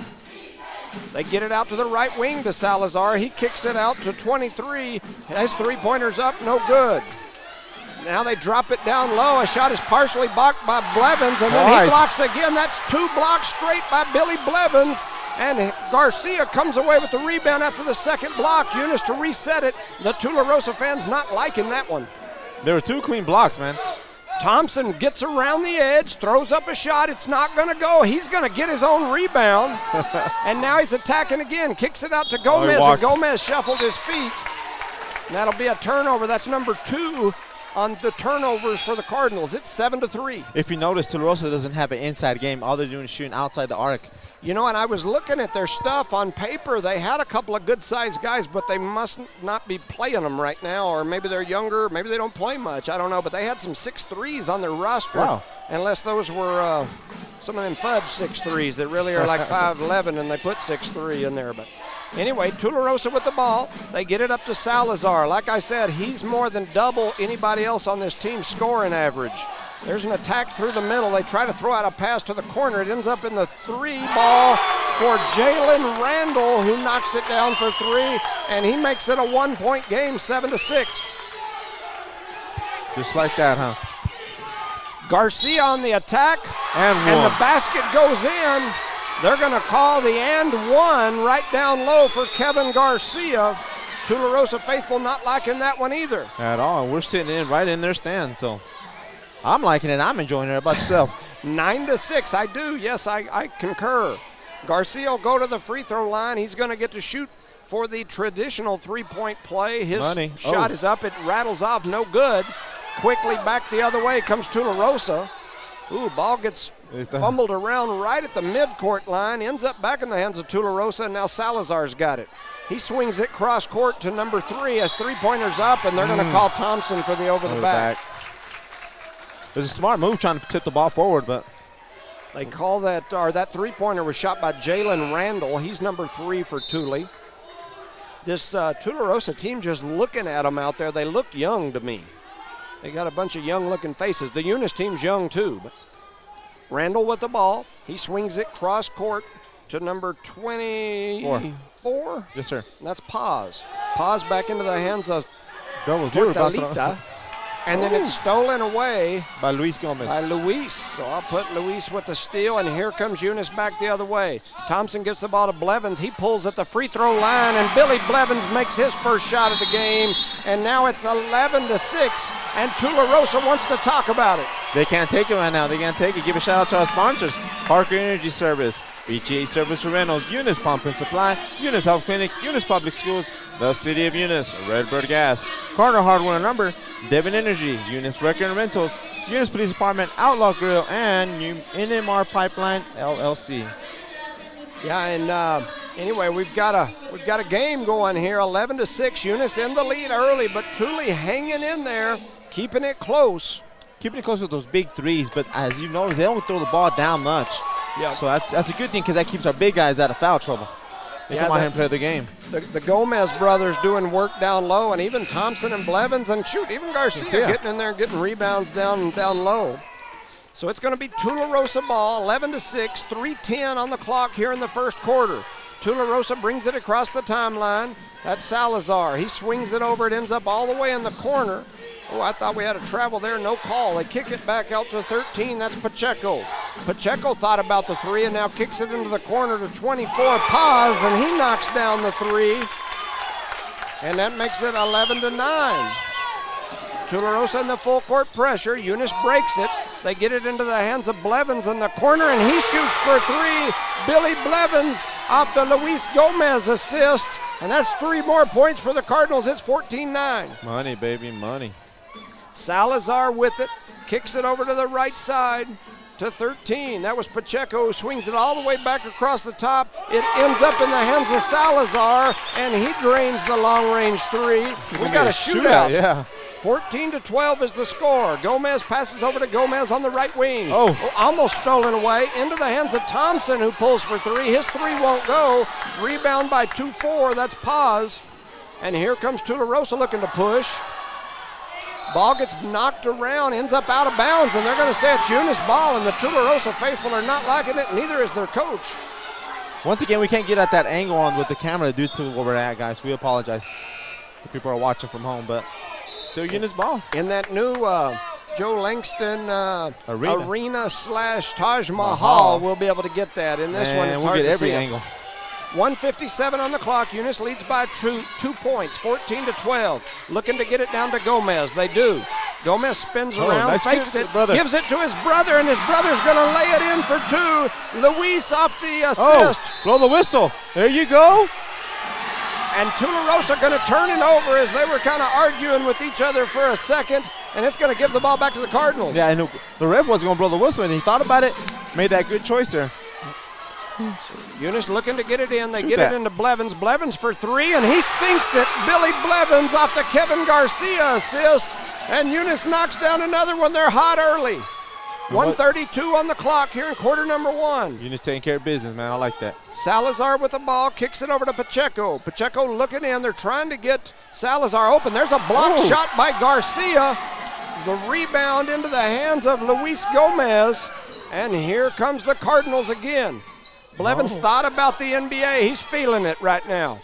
They get it out to the right wing to Salazar. He kicks it out to 23. His three-pointer's up, no good. Now they drop it down low. A shot is partially blocked by Blevins, and then he blocks again. That's 2 blocks straight by Billy Blevins. And Garcia comes away with the rebound after the second block. Eunice to reset it. The Tularosa fans not liking that one. There were 2 clean blocks, man. Thompson gets around the edge, throws up a shot. It's not going to go. He's going to get his own rebound. And now he's attacking again. Kicks it out to Gomez, and Gomez shuffled his feet. And that'll be a turnover. That's number 2 on the turnovers for the Cardinals. It's 7-3. If you notice, Tularosa doesn't have an inside game. All they're doing is shooting outside the arc. You know, and I was looking at their stuff on paper. They had a couple of good-sized guys, but they must not be playing them right now, or maybe they're younger, maybe they don't play much. I don't know, but they had some 6'3s on their roster. Wow. Unless those were some of them fudge 6'3s that really are like 5'11", and they put 6'3 in there. But anyway, Tularosa with the ball. They get it up to Salazar. Like I said, he's more than double anybody else on this team's scoring average. There's an attack through the middle. They try to throw out a pass to the corner. It ends up in the 3 ball for Jalen Randall, who knocks it down for 3, and he makes it a 1-point game, 7-6. Just like that, huh? Garcia on the attack, and the basket goes in. They're going to call the and 1 right down low for Kevin Garcia. Tularosa faithful not liking that one either. At all. We're sitting right in their stand, so I'm liking it. I'm enjoying it. How about yourself? 9-6. I do. Yes, I concur. Garcia will go to the free throw line. He's going to get to shoot for the traditional 3-point play. His shot is up. It rattles off. No good. Quickly back the other way comes Tularosa. Ooh, ball gets fumbled around right at the midcourt line. Ends up back in the hands of Tularosa, and now Salazar's got it. He swings it cross court to number 3 as 3-pointers up, and they're going to call Thompson for the over the back. It was a smart move trying to tip the ball forward, but they call that, or that 3-pointer was shot by Jalen Randall. He's number 3 for Thule. This Tularosa team, just looking at them out there, they look young to me. They got a bunch of young-looking faces. The Eunice team's young too. But Randall with the ball. He swings it cross court to number 24. Yes, sir. And that's Paz. Paz back into the hands of Portalita. And then it's stolen away by Luis Gomez. So I'll put Luis with the steal, and here comes Eunice back the other way. Thompson gives the ball to Blevins. He pulls at the free throw line, and Billy Blevins makes his first shot of the game. And now it's 11-6, and Tularosa wants to talk about it. They can't take it right now. They can't take it. Give a shout out to our sponsors: Parker Energy Service, BGA Service for Rentals, Eunice Pump and Supply, Eunice Health Clinic, Eunice Public Schools, the City of Eunice, Redbird Gas, Carter Hardware and Lumber, Devon Energy, Eunice Record and Rentals, Eunice Police Department, Outlaw Grill, and NMR Pipeline LLC. Yeah, and anyway, we've got a game going here. 11-6. Eunice in the lead early, but Thule hanging in there, keeping it close. Keeping it close with those big threes, but as you notice, they don't throw the ball down much. Yeah. So that's a good thing because that keeps our big guys out of foul trouble. They come out here and play the game. The Gomez brothers doing work down low, and even Thompson and Blevins, and even Garcia getting in there and getting rebounds down low. So it's going to be Tularosa ball, 11-6, 3:10 on the clock here in the first quarter. Tularosa brings it across the timeline. That's Salazar. He swings it over. It ends up all the way in the corner. Oh, I thought we had a travel there. No call. They kick it back out to 13. That's Pacheco. Pacheco thought about the 3 and now kicks it into the corner to 24. Paz, and he knocks down the 3. And that makes it 11-9. Tularosa in the full court pressure. Eunice breaks it. They get it into the hands of Blevins in the corner, and he shoots for 3. Billy Blevins off the Luis Gomez assist. And that's 3 more points for the Cardinals. It's 14-9. Money, baby, money. Salazar with it, kicks it over to the right side to 13. That was Pacheco who swings it all the way back across the top. It ends up in the hands of Salazar, and he drains the long-range three. We got a shootout. Yeah. 14-12 is the score. Gomez passes over to Gomez on the right wing. Oh. Almost stolen away into the hands of Thompson, who pulls for three. His three won't go. Rebound by 2-4. That's Paz. And here comes Tularosa looking to push. Ball gets knocked around, ends up out of bounds, and they're going to say it's Eunice ball, and the Tularosa faithful are not liking it, neither is their coach. Once again, we can't get at that angle on with the camera due to where we're at, guys. We apologize to people who are watching from home, but still Eunice ball. In that new Joe Langston arena / Taj Mahal, we'll be able to get that. In this one, it's we'll hard get to every see angle. 1:57 on the clock. Eunice leads by 2 points, 14-12. Looking to get it down to Gomez. They do. Gomez spins around, nice fakes it, brother. gives it to his brother, and his brother's going to lay it in for two. Luis off the assist. Blow the whistle. There you go. And Tularosa going to turn it over as they were kind of arguing with each other for a second, and it's going to give the ball back to the Cardinals. Yeah, and the ref wasn't going to blow the whistle, and he thought about it, made that good choice there. Eunice looking to get it in. They get it into Blevins. Blevins for three, and he sinks it. Billy Blevins off the Kevin Garcia assist, and Eunice knocks down another one. They're hot early. 1:32 on the clock here in quarter number one. Eunice taking care of business, man. I like that. Salazar with the ball, kicks it over to Pacheco. Pacheco looking in. They're trying to get Salazar open. There's a block shot by Garcia. The rebound into the hands of Luis Gomez, and here comes the Cardinals again. Blevins thought about the NBA. He's feeling it right now.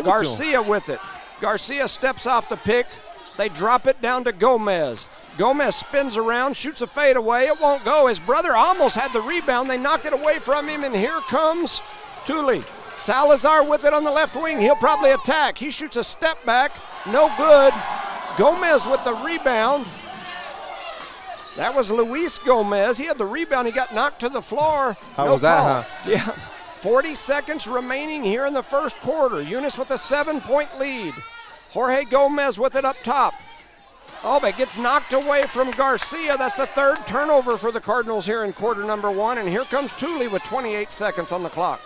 Garcia with it. Garcia steps off the pick. They drop it down to Gomez. Gomez spins around, shoots a fadeaway. It won't go. His brother almost had the rebound. They knock it away from him, and here comes Tuli. Salazar with it on the left wing. He'll probably attack. He shoots a step back. No good. Gomez with the rebound. That was Luis Gomez. He had the rebound. He got knocked to the floor. How was that, huh? Yeah. 40 seconds remaining here in the first quarter. Eunice with a 7-point lead. Jorge Gomez with it up top. Oh, but it gets knocked away from Garcia. That's the third turnover for the Cardinals here in quarter number one. And here comes Tuli with 28 seconds on the clock.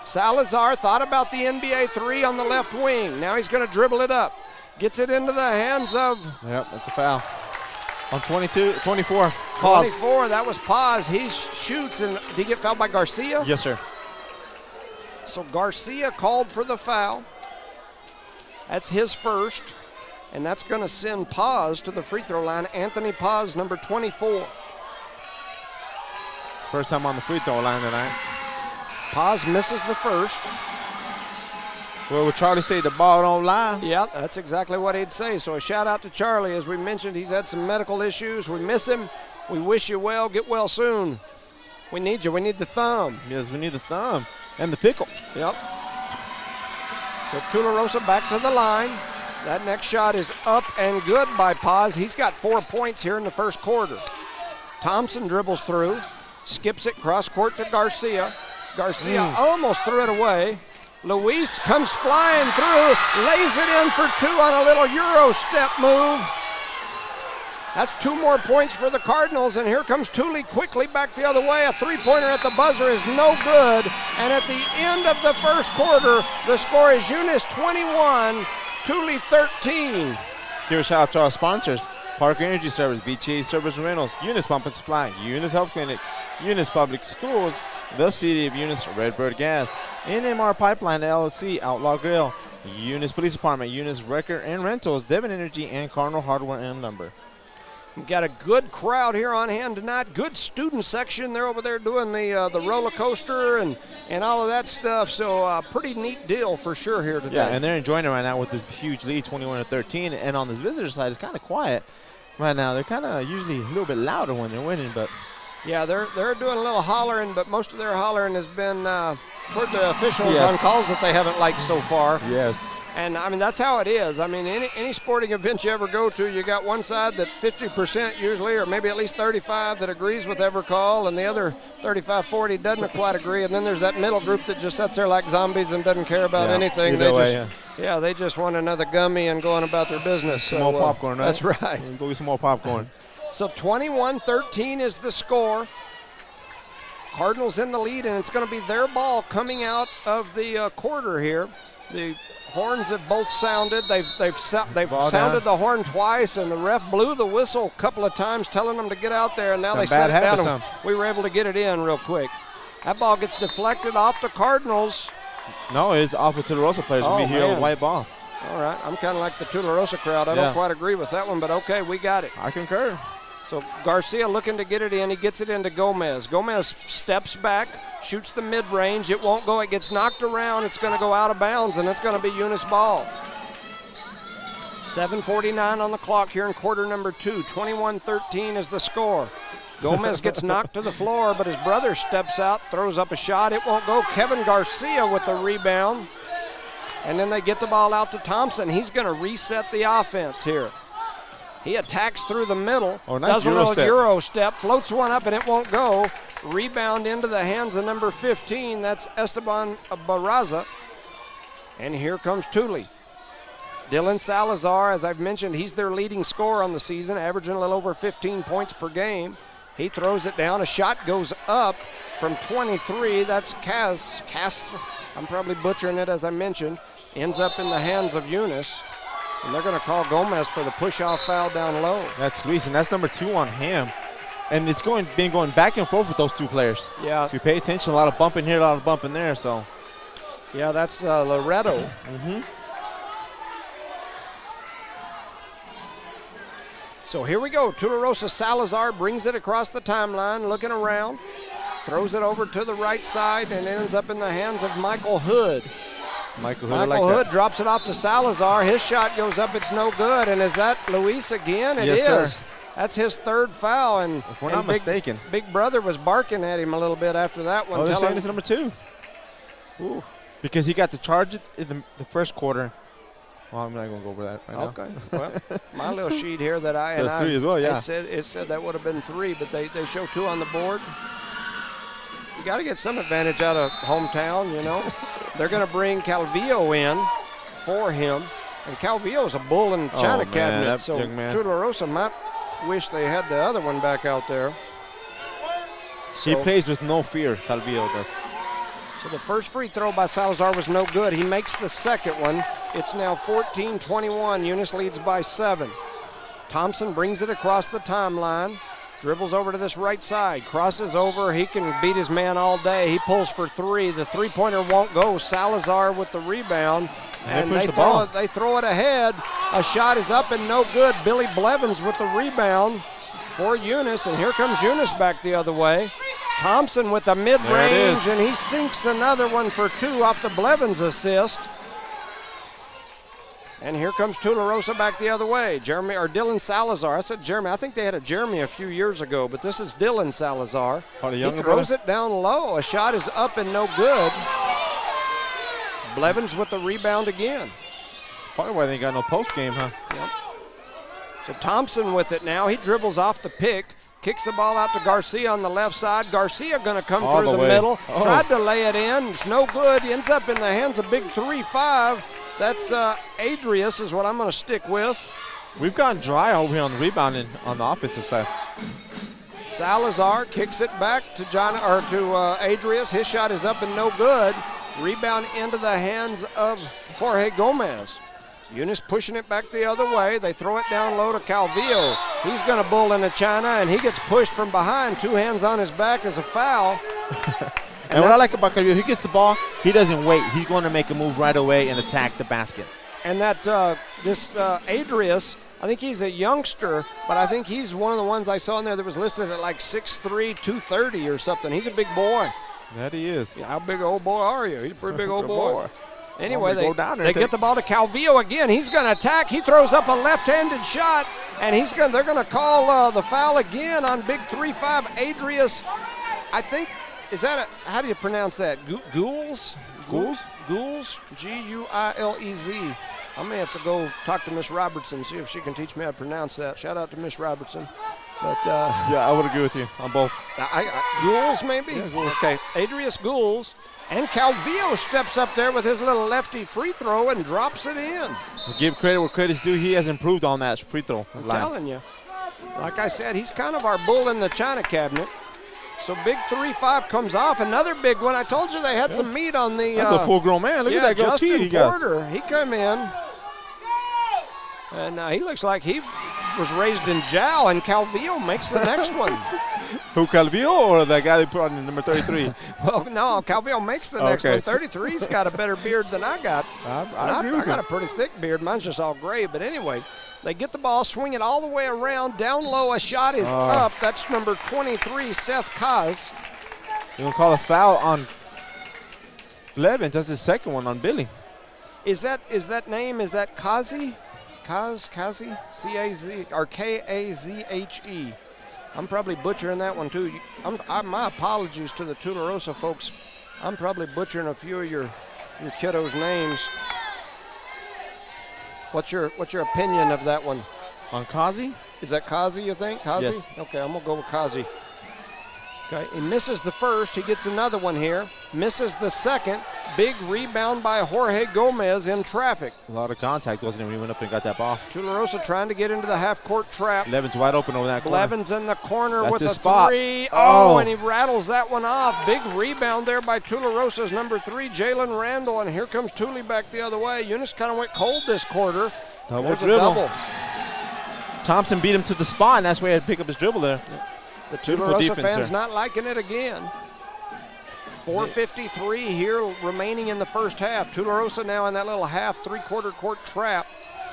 Salazar thought about the NBA three on the left wing. Now he's going to dribble it up. Gets it into the hands of... Yep, that's a foul. On 24. Paz. 24, that was Paz. He shoots, and did he get fouled by Garcia? Yes, sir. So Garcia called for the foul. That's his first, and that's going to send Paz to the free throw line. Anthony Paz, number 24. First time on the free throw line tonight. Paz misses the first. Well, would Charlie say the ball don't lie? Yeah, that's exactly what he'd say. So a shout out to Charlie. As we mentioned, he's had some medical issues. We miss him. We wish you well. Get well soon. We need you. We need the thumb. Yes, we need the thumb and the pickle. Yep. So Tularosa back to the line. That next shot is up and good by Paz. He's got 4 points here in the first quarter. Thompson dribbles through, skips it cross court to Garcia. Garcia almost threw it away. Luis comes flying through, lays it in for two on a little Euro step move. That's 2 more points for the Cardinals, and here comes Tuli quickly back the other way. A three-pointer at the buzzer is no good, and at the end of the first quarter, the score is Eunice 21, Tuli 13. Give a shout out to our sponsors: Parker Energy Service, BTA Service and Rentals, Eunice Pump and Supply, Eunice Health Clinic, Eunice Public Schools, the City of Eunice, Redbird Gas, NMR Pipeline LLC, Outlaw Grill, Eunice Police Department, Eunice Wrecker and Rentals, Devon Energy, and Cardinal Hardware and Lumber. We've got a good crowd here on hand tonight. Good student section. They're over there doing the roller coaster and all of that stuff. So pretty neat deal for sure here today. Yeah, and they're enjoying it right now with this huge lead, 21-13. And on this visitor side, it's kind of quiet right now. They're kind of usually a little bit louder when they're winning, but yeah, they're doing a little hollering, but most of their hollering has been toward the officials on calls that they haven't liked so far. yes. And, I mean, that's how it is. I mean, any sporting event you ever go to, you got one side that 50% usually, or maybe at least 35 that agrees with every call, and the other 35-40 doesn't quite agree. And then there's that middle group that just sits there like zombies and doesn't care about anything. They just want another gummy and going about their business. Some more popcorn, right? That's right. Go get some more popcorn. So 21-13 is the score. Cardinals in the lead, and it's going to be their ball coming out of the quarter here. The horns have both sounded. They've sounded the horn twice, and the ref blew the whistle a couple of times, telling them to get out there, and now they set it down. And we were able to get it in real quick. That ball gets deflected off the Cardinals. No, it's off the Tularosa players. We'll be here with white ball. All right, I'm kind of like the Tularosa crowd. I don't quite agree with that one, but okay, we got it. I concur. So Garcia looking to get it in. He gets it into Gomez. Gomez steps back, shoots the mid-range. It won't go. It gets knocked around. It's going to go out of bounds, and it's going to be Eunice ball. 7:49 on the clock here in quarter number 2. 21-13 is the score. Gomez gets knocked to the floor, but his brother steps out, throws up a shot. It won't go. Kevin Garcia with the rebound. And then they get the ball out to Thompson. He's going to reset the offense here. He attacks through the middle, does a little Euro step, floats one up, and it won't go. Rebound into the hands of number 15. That's Esteban Barraza. And here comes Thule. Dylan Salazar, as I've mentioned, he's their leading scorer on the season, averaging a little over 15 points per game. He throws it down. A shot goes up from 23. That's Cass. I'm probably butchering it, as I mentioned. Ends up in the hands of Eunice. And they're going to call Gomez for the push-off foul down low. That's Luis, and that's number 2 on him. And it's been going back and forth with those two players. Yeah. If you pay attention, a lot of bumping here, a lot of bumping there. So. Yeah, that's Loretto. Mm-hmm. So here we go. Tularosa Salazar brings it across the timeline, looking around. Throws it over to the right side and ends up in the hands of Michael Hood. Michael Hood drops it off to Salazar. His shot goes up. It's no good. And is that Luis again? It is. Sir. That's his third foul. And if we're not mistaken. Big brother was barking at him a little bit after that one. Oh, they're saying it's number 2. Ooh. Because he got the charge in the first quarter. Well, I'm not going to go over that right now. Okay. Well, my little sheet here that I had. That's 3 as well, yeah. It said that would have been 3, but they show 2 on the board. You got to get some advantage out of hometown, you know. They're going to bring Calvillo in for him. And Calvillo's a bull in the China cabinet, so Tularosa might wish they had the other one back out there. He plays with no fear, Calvillo does. So the first free throw by Salazar was no good. He makes the second one. It's now 14-21. Eunice leads by 7. Thompson brings it across the timeline. Dribbles over to this right side, crosses over. He can beat his man all day. He pulls for 3. The three-pointer won't go. Salazar with the rebound. And they throw it ahead. A shot is up and no good. Billy Blevins with the rebound for Eunice. And here comes Eunice back the other way. Thompson with the mid-range, and he sinks another one for 2 off the Blevins assist. And here comes Tularosa back the other way. Dylan Salazar. I said Jeremy. I think they had a Jeremy a few years ago, but this is Dylan Salazar. He throws it down low. A shot is up and no good. Blevins with the rebound again. That's probably why they got no post game, huh? Yep. So Thompson with it now. He dribbles off the pick. Kicks the ball out to Garcia on the left side. Garcia going to come through the middle. Tried to lay it in. It's no good. He ends up in the hands of big 3-5. That's Adrius is what I'm going to stick with. We've gone dry over here on the rebounding on the offensive side. Salazar kicks it back to Adrius. His shot is up and no good. Rebound into the hands of Jorge Gomez. Eunice pushing it back the other way. They throw it down low to Calvillo. He's going to bull into China, and he gets pushed from behind. 2 hands on his back as a foul. And what I like about Calvillo, he gets the ball, he doesn't wait. He's going to make a move right away and attack the basket. And that Adrius, I think he's a youngster, but I think he's one of the ones I saw in there that was listed at like 6'3", 230 or something. He's a big boy. That he is. Yeah, how big an old boy are you? He's a pretty big old boy. Anyway, they get the ball to Calvillo again. He's going to attack. He throws up a left-handed shot, and they're going to call the foul again on big 3-5 Adrius. I think, how do you pronounce that? Gules? Gules? G-U-I-L-E-Z. I may have to go talk to Miss Robertson, see if she can teach me how to pronounce that. Shout out to Miss Robertson. But yeah, I would agree with you on both. Gules, maybe? Yeah, Gules. Okay, Adrius Gules. And Calvillo steps up there with his little lefty free throw and drops it in. We'll give credit where credit's due. He has improved on that free throw I'm telling you. Like I said, he's kind of our bull in the china cabinet. So big 3-5 comes off. Another big one. I told you they had some meat on the. That's a full-grown man. Look at that goatee Justin he got. Porter. He come in, and he looks like he was raised in Jow, and Calvillo makes the next one. Who, Calvillo or the guy they put on number 33? Well, no, Calvillo makes the next one. 33's got a better beard than I got. I got a pretty thick beard. Mine's just all gray. But anyway, they get the ball, swing it all the way around. Down low, a shot is up. That's number 23, Seth Kaz. You're going to call a foul on Blevins. That's his second one on Billy. Is that name, is that Kazi? Kazi? C-A-Z, or K-A-Z-H-E. I'm probably butchering that one too. My apologies to the Tularosa folks. I'm probably butchering a few of your kiddos' names. What's your opinion of that one? On Kazi? Is that Kazi, you think? Kazi? Yes. Okay, I'm going to go with Kazi. Okay, he misses the first. He gets another one here. Misses the second. Big rebound by Jorge Gomez in traffic. A lot of contact, wasn't it, when he went up and got that ball? Tularosa trying to get into the half-court trap. Levin's wide open over that corner. Levin's in the corner That's with his a spot. three. Oh, And he rattles that one off. Big rebound there by Tularosa's number 3, Jalen Randall. And here comes Tule back the other way. Eunice kind of went cold this quarter. There's a double. Thompson beat him to the spot, and that's where he had to pick up his dribble there. The Tularosa fans not liking it again. 4:53 here remaining in the first half. Tularosa now in that little half, three-quarter court trap.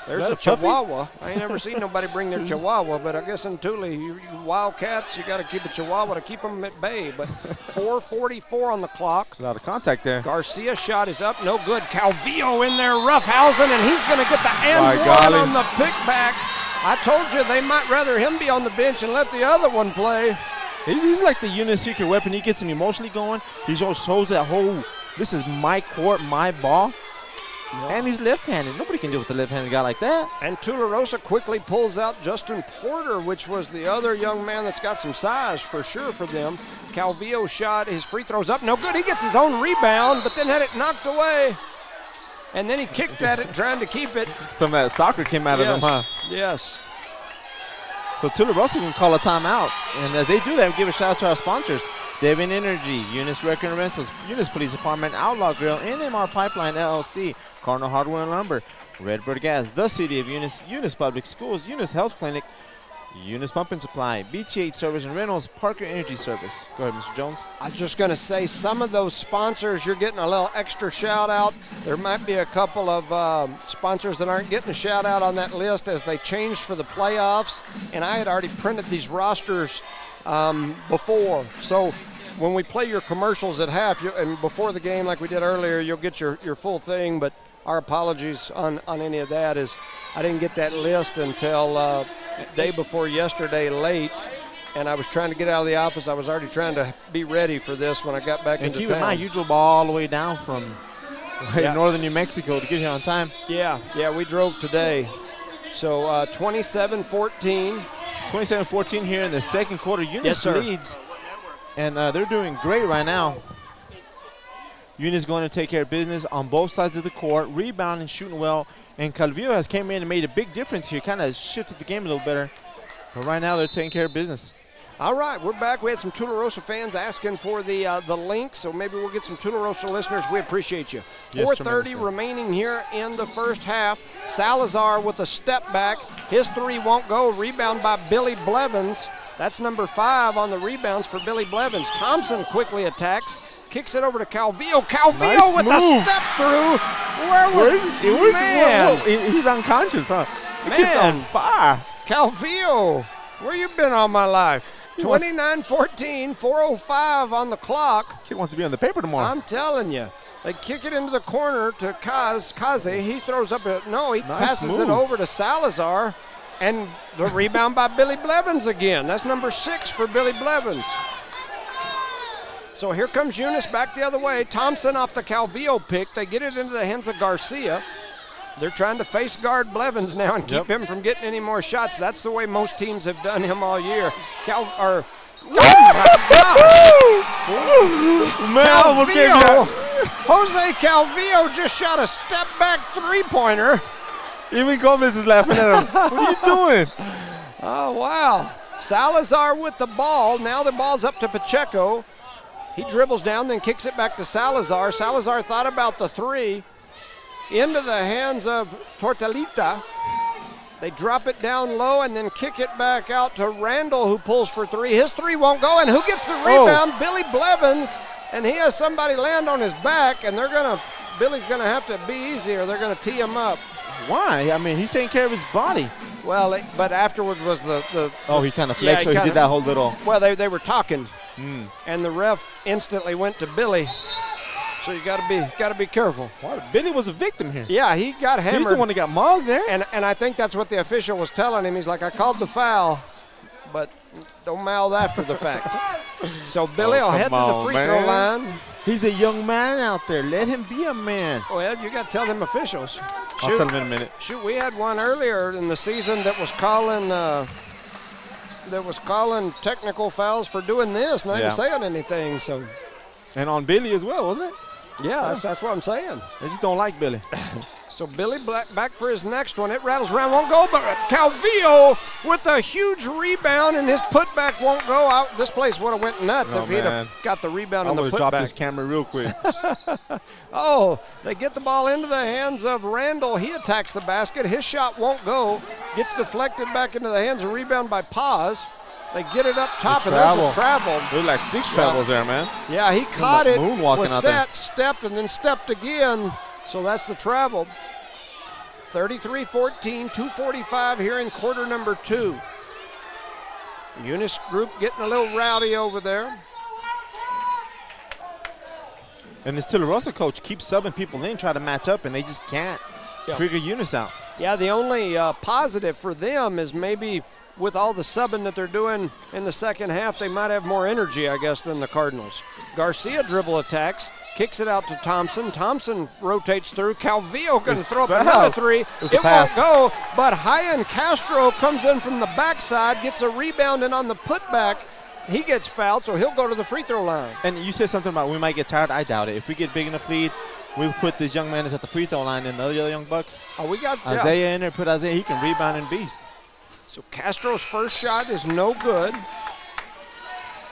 There's a Chihuahua. I ain't never seen nobody bring their Chihuahua, but I guess in Tule, you Wildcats, you got to keep a Chihuahua to keep them at bay. But 4:44 on the clock. A lot of contact there. Garcia shot is up, no good. Calvillo in there roughhousing, and he's going to get the and one on the pickback. I told you they might rather him be on the bench and let the other one play. He's like the Eunice secret weapon. He gets him emotionally going. He just shows that whole, this is my court, my ball. Yep. And he's left-handed. Nobody can deal with a left-handed guy like that. And Tularosa quickly pulls out Justin Porter, which was the other young man that's got some size for sure for them. Calvillo shot, his free throw's up, no good. He gets his own rebound, but then had it knocked away. And then he kicked at it, trying to keep it. Some of that soccer came out of him, huh? Yes. So Tularosa can call a timeout. And as they do that, we give a shout out to our sponsors. Devon Energy, Eunice Record and Rentals, Eunice Police Department, Outlaw Grill, NMR Pipeline LLC, Cardinal Hardware and Lumber, Redbird Gas, the City of Eunice, Eunice Public Schools, Eunice Health Clinic, Eunice Pump and Supply, BTH Service and Rentals, Parker Energy Service. Go ahead, Mr. Jones. I was just going to say some of those sponsors, you're getting a little extra shout out. There might be a couple of sponsors that aren't getting a shout out on that list as they changed for the playoffs. And I had already printed these rosters before. So when we play your commercials at half and before the game like we did earlier, you'll get your full thing. But our apologies on any of that is I didn't get that list until day before yesterday late, and I was trying to get out of the office. I was already trying to be ready for this when I got back into town. And keep in mind, you drove all the way down from northern New Mexico to get here on time. Yeah, we drove today. So 27-14. 27-14 here in the second quarter. Eunice leads, and they're doing great right now. Eunice going to take care of business on both sides of the court, rebounding, shooting well. And Calvillo has came in and made a big difference here, kind of shifted the game a little better. But right now they're taking care of business. All right, we're back. We had some Tularosa fans asking for the link, so maybe we'll get some Tularosa listeners. We appreciate you. Yes, 4:30 remaining here in the first half. Salazar with a step back. His three won't go. Rebound by Billy Blevins. That's number 5 on the rebounds for Billy Blevins. Thompson quickly attacks. Kicks it over to Calvillo. Calvillo with the step through. Where was man? He's unconscious, huh? Man. He's on fire. Calvillo, where you been all my life? 29-14, 4:05 on the clock. Kid wants to be on the paper tomorrow. I'm telling you. They kick it into the corner to Kaze. He throws up he passes it over to Salazar. And the rebound by Billy Blevins again. That's number 6 for Billy Blevins. So here comes Eunice back the other way. Thompson off the Calvillo pick. They get it into the hands of Garcia. They're trying to face guard Blevins now and keep him from getting any more shots. That's the way most teams have done him all year. Calvillo Jose Calvillo just shot a step-back three-pointer. Even Gomez is laughing at him. What are you doing? Oh, wow. Salazar with the ball. Now the ball's up to Pacheco. He dribbles down, then kicks it back to Salazar. Salazar thought about the three. Into the hands of Tortolita. They drop it down low and then kick it back out to Randall, who pulls for three. His three won't go, and who gets the rebound? Billy Blevins, and he has somebody land on his back, and Billy's gonna have to be easy, or they're gonna tee him up. Why? I mean, he's taking care of his body. Well, but afterward was the he kind of flexed, so he did that whole little. Well, they were talking, and the ref instantly went to Billy. So you gotta be careful. Wow, Billy was a victim here. Yeah, he got hammered. He's the one that got mugged there. And I think that's what the official was telling him. He's like, I called the foul, but don't mouth after the fact. So Billy will head to the free throw line. He's a young man out there. Let him be a man. Well, you got to tell them officials. I'll tell him in a minute. Shoot, we had one earlier in the season that was calling technical fouls for doing this, not even saying anything. So. And on Billy as well, wasn't it? Yeah, that's what I'm saying. They just don't like Billy. So Billy back for his next one. It rattles around, won't go, but Calvillo with a huge rebound, and his putback won't go out. This place would have went nuts if he'd have got the rebound on the putback. I would have dropped this camera real quick. They get the ball into the hands of Randall. He attacks the basket. His shot won't go. Gets deflected back into the hands and rebound by Paz. They get it up top, and there's a travel. There's like 6 travels there, man. Yeah, he caught it, was set, stepped, and then stepped again. So that's the travel. 33-14, 2:45 here in quarter number 2. Eunice group getting a little rowdy over there. And this Tularosa coach keeps subbing people in, try to match up, and they just can't figure Eunice out. Yeah, the only positive for them is maybe with all the subbing that they're doing in the second half, they might have more energy, I guess, than the Cardinals. Garcia dribble attacks, kicks it out to Thompson. Thompson rotates through. Calvillo going to throw up another three. It won't go, but Hyan Castro comes in from the backside, gets a rebound, and on the putback, he gets fouled, so he'll go to the free throw line. And you said something about we might get tired. I doubt it. If we get big enough lead, we'll put this young man at the free throw line, and the other young bucks. We got Isaiah in there. Put Isaiah. He can rebound and beast. So Castro's first shot is no good.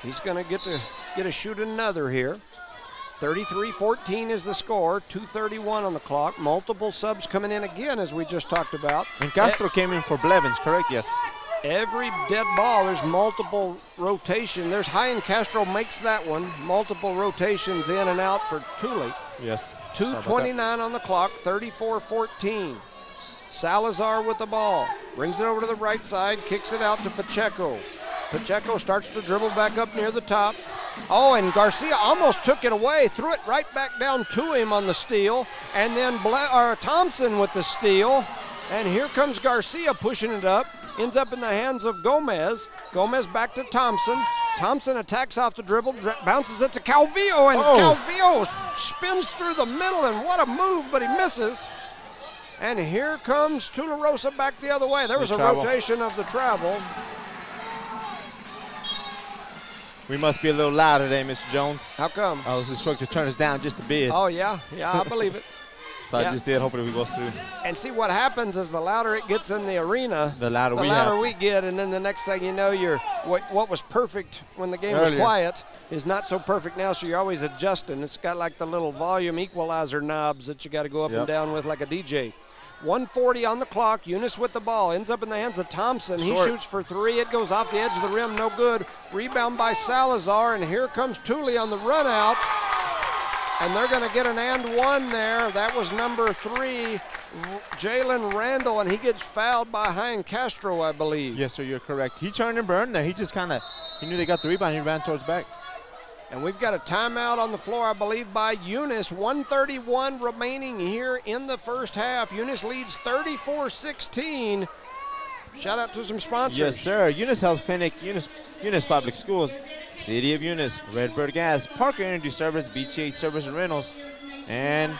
He's going to get a shoot another here. 33-14 is the score. 2:31 on the clock. Multiple subs coming in again, as we just talked about. And Castro came in for Blevins, correct? Yes. Every dead ball, there's multiple rotation. There's Hyan Castro makes that one. Multiple rotations in and out for Thule. Yes. 2:29 on the clock. 34-14. Salazar with the ball, brings it over to the right side, kicks it out to Pacheco. Pacheco starts to dribble back up near the top. And Garcia almost took it away, threw it right back down to him on the steal, and then Thompson with the steal. And here comes Garcia pushing it up, ends up in the hands of Gomez. Gomez back to Thompson. Thompson attacks off the dribble, bounces it to Calvillo, and Calvillo spins through the middle, and what a move, but he misses. And here comes Tularosa back the other way. There was a rotation of the travel. We must be a little louder today, Mr. Jones. How come? I was instructed to turn us down just a bit. Oh, yeah, I believe it. So I just did. Hopefully we go through. And see, what happens is the louder it gets in the arena, the louder we get, and then the next thing you know, what was perfect when the game was quiet is not so perfect now, so you're always adjusting. It's got like the little volume equalizer knobs that you got to go up and down with like a DJ. 1:40 on the clock. Eunice with the ball. Ends up in the hands of Thompson. He shoots for three. It goes off the edge of the rim. No good. Rebound by Salazar. And here comes Thule on the run out. And they're going to get an and one there. That was number 3, Jalen Randall. And he gets fouled by Hyan Castro, I believe. Yes, sir. You're correct. He turned and burned there. He just he knew they got the rebound. He ran towards back. And we've got a timeout on the floor, I believe, by Eunice. 1:31 remaining here in the first half. Eunice leads 34-16. Shout out to some sponsors. Yes, sir. Eunice Health Clinic, Eunice Public Schools, City of Eunice, Redbird Gas, Parker Energy Service, BTH Service and Rentals, and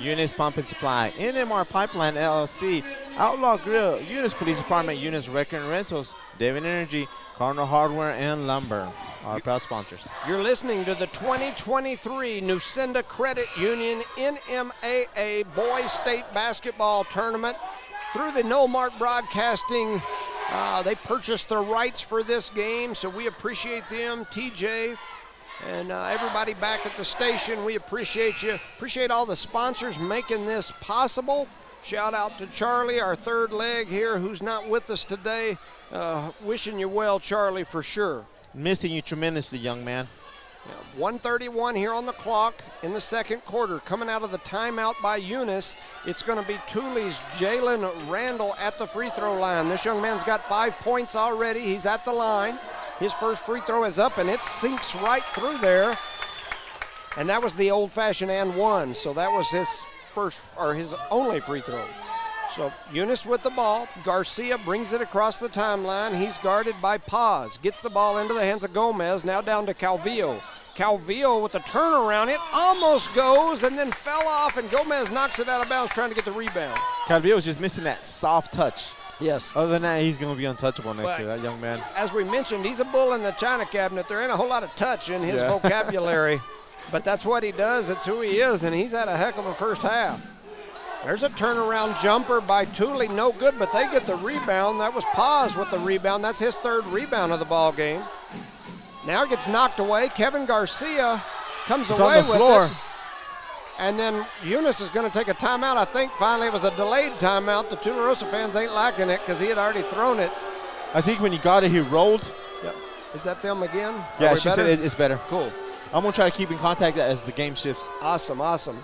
Eunice Pump and Supply, NMR Pipeline LLC, Outlaw Grill, Eunice Police Department, Eunice Record and Rentals, David Energy, Cardinal Hardware and Lumber, our proud sponsors. You're listening to the 2023 Nucinda Credit Union NMAA Boys State Basketball Tournament through the No Mark Broadcasting They purchased the rights for this game, so we appreciate them, TJ, and everybody back at the station. We appreciate you. Appreciate all the sponsors making this possible. Shout out to Charlie, our third leg here, who's not with us today. Wishing you well, Charlie, for sure. Missing you tremendously, young man. 1:31 here on the clock in the second quarter. Coming out of the timeout by Eunice, it's going to be Thule's Jalen Randall at the free throw line. This young man's got 5 points already. He's at the line. His first free throw is up, and it sinks right through there. And that was the old-fashioned and one, so that was his first or his only free throw. So Eunice with the ball. Garcia brings it across the timeline. He's guarded by Paz. Gets the ball into the hands of Gomez. Now down to Calvillo. Calvillo with the turnaround. It almost goes and then fell off, and Gomez knocks it out of bounds trying to get the rebound. Calvillo was just missing that soft touch. Yes. Other than that, he's going to be untouchable next But year, that young man. As we mentioned, he's a bull in the china cabinet. There ain't a whole lot of touch in his vocabulary, but that's what he does. It's who he is, and he's had a heck of a first half. There's a turnaround jumper by Thule, no good, but they get the rebound. That was Paz with the rebound. That's his third rebound of the ball game. Now it gets knocked away. Kevin Garcia comes away with it. And then Eunice is going to take a timeout. I think finally it was a delayed timeout. The Tularosa fans ain't liking it because he had already thrown it. I think when he got it, he rolled. Yep. Is that them again? Yeah, she said it's better. Cool. I'm going to try to keep in contact as the game shifts. Awesome, awesome.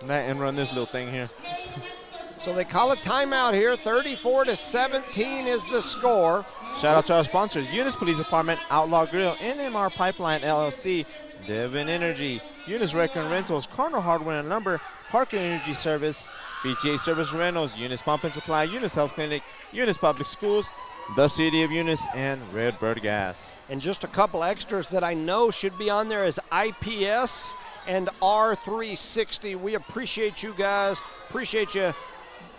And run this little thing here. So they call a timeout here. 34-17 is the score. Shout out to our sponsors, Eunice Police Department, Outlaw Grill, NMR Pipeline LLC, Devon Energy, Eunice Record Rentals, Cardinal Hardware and Lumber, Parker Energy Service, BTA Service Rentals, Eunice Pump and Supply, Eunice Health Clinic, Eunice Public Schools, the City of Eunice, and Redbird Gas. And just a couple extras that I know should be on there is IPS and R360. We appreciate you guys. Appreciate you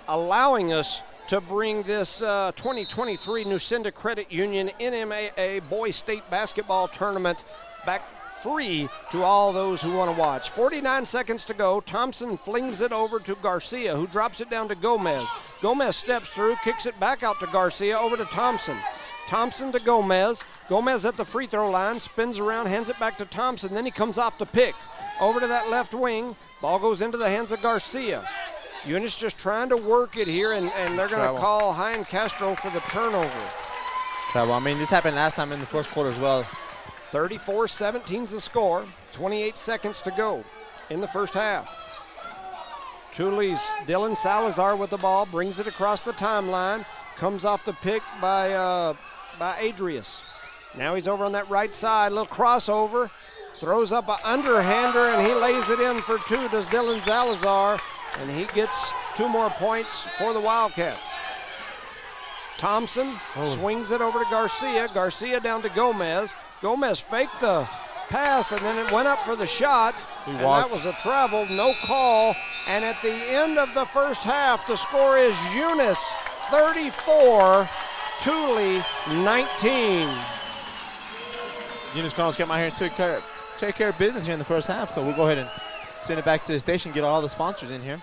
allowing us to bring this 2023 Nucinda Credit Union NMAA Boys State Basketball Tournament back free to all those who want to watch. 49 seconds to go. Thompson flings it over to Garcia, who drops it down to Gomez. Gomez steps through, kicks it back out to Garcia, over to Thompson. Thompson to Gomez. Gomez at the free throw line, spins around, hands it back to Thompson. Then he comes off the pick. Over to that left wing. Ball goes into the hands of Garcia. Eunice just trying to work it here, and they're going to call Hein Castro for the turnover. Travel. I mean, this happened last time in the first quarter as well. 34-17's the score. 28 seconds to go in the first half. Thule's Dylan Salazar with the ball, brings it across the timeline, comes off the pick by Adrius. Now he's over on that right side, little crossover, throws up an underhander, and he lays it in for two, does Dylan Salazar, and he gets 2 more points for the Wildcats. Thompson swings it over to Garcia. Garcia down to Gomez. Gomez faked the pass, and then it went up for the shot. And that was a travel, no call. And at the end of the first half, the score is Eunice 34, Thule 19. Eunice Cardinals came out here and take care of business here in the first half, so we'll go ahead and send it back to the station, get all the sponsors in here.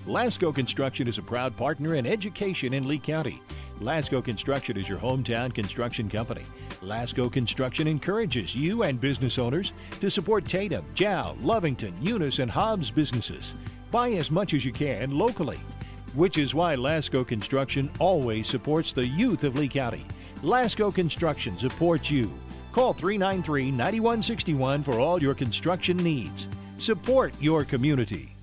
Lasco Construction is a proud partner in education in Lee County. Lasco Construction is your hometown construction company. Lasco Construction encourages you and business owners to support Tatum, Jow, Lovington, Eunice, and Hobbs businesses. Buy as much as you can locally, which is why Lasco Construction always supports the youth of Lee County. Lasco Construction supports you. Call 393-9161 for all your construction needs. Support your community.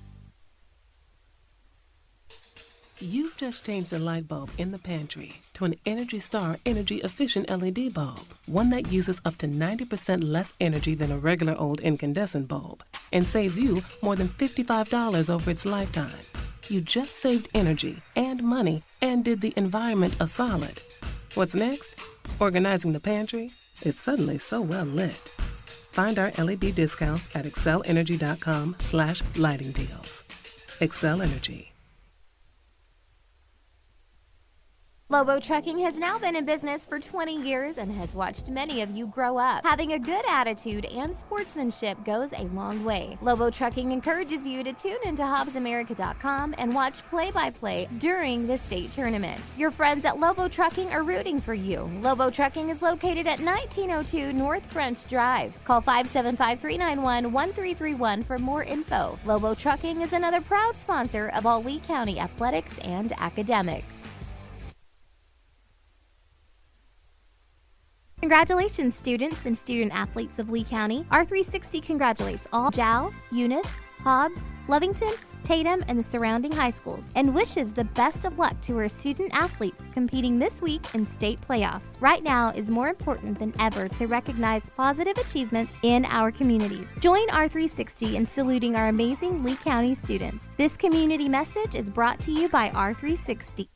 You've just changed the light bulb in the pantry to an Energy Star energy-efficient LED bulb, one that uses up to 90% less energy than a regular old incandescent bulb, and saves you more than $55 over its lifetime. You just saved energy and money and did the environment a solid. What's next? Organizing the pantry? It's suddenly so well lit. Find our LED discounts at excellenergy.com/lighting deals. Excel Energy. Lobo Trucking has now been in business for 20 years and has watched many of you grow up. Having a good attitude and sportsmanship goes a long way. Lobo Trucking encourages you to tune into HobbsAmerica.com and watch play-by-play during the state tournament. Your friends at Lobo Trucking are rooting for you. Lobo Trucking is located at 1902 North French Drive. Call 575-391-1331 for more info. Lobo Trucking is another proud sponsor of all Lee County athletics and academics. Congratulations, students and student athletes of Lee County. R360 congratulates all Jal, Eunice, Hobbs, Lovington, Tatum, and the surrounding high schools, and wishes the best of luck to our student athletes competing this week in state playoffs. Right now is more important than ever to recognize positive achievements in our communities. Join R360 in saluting our amazing Lee County students. This community message is brought to you by R360.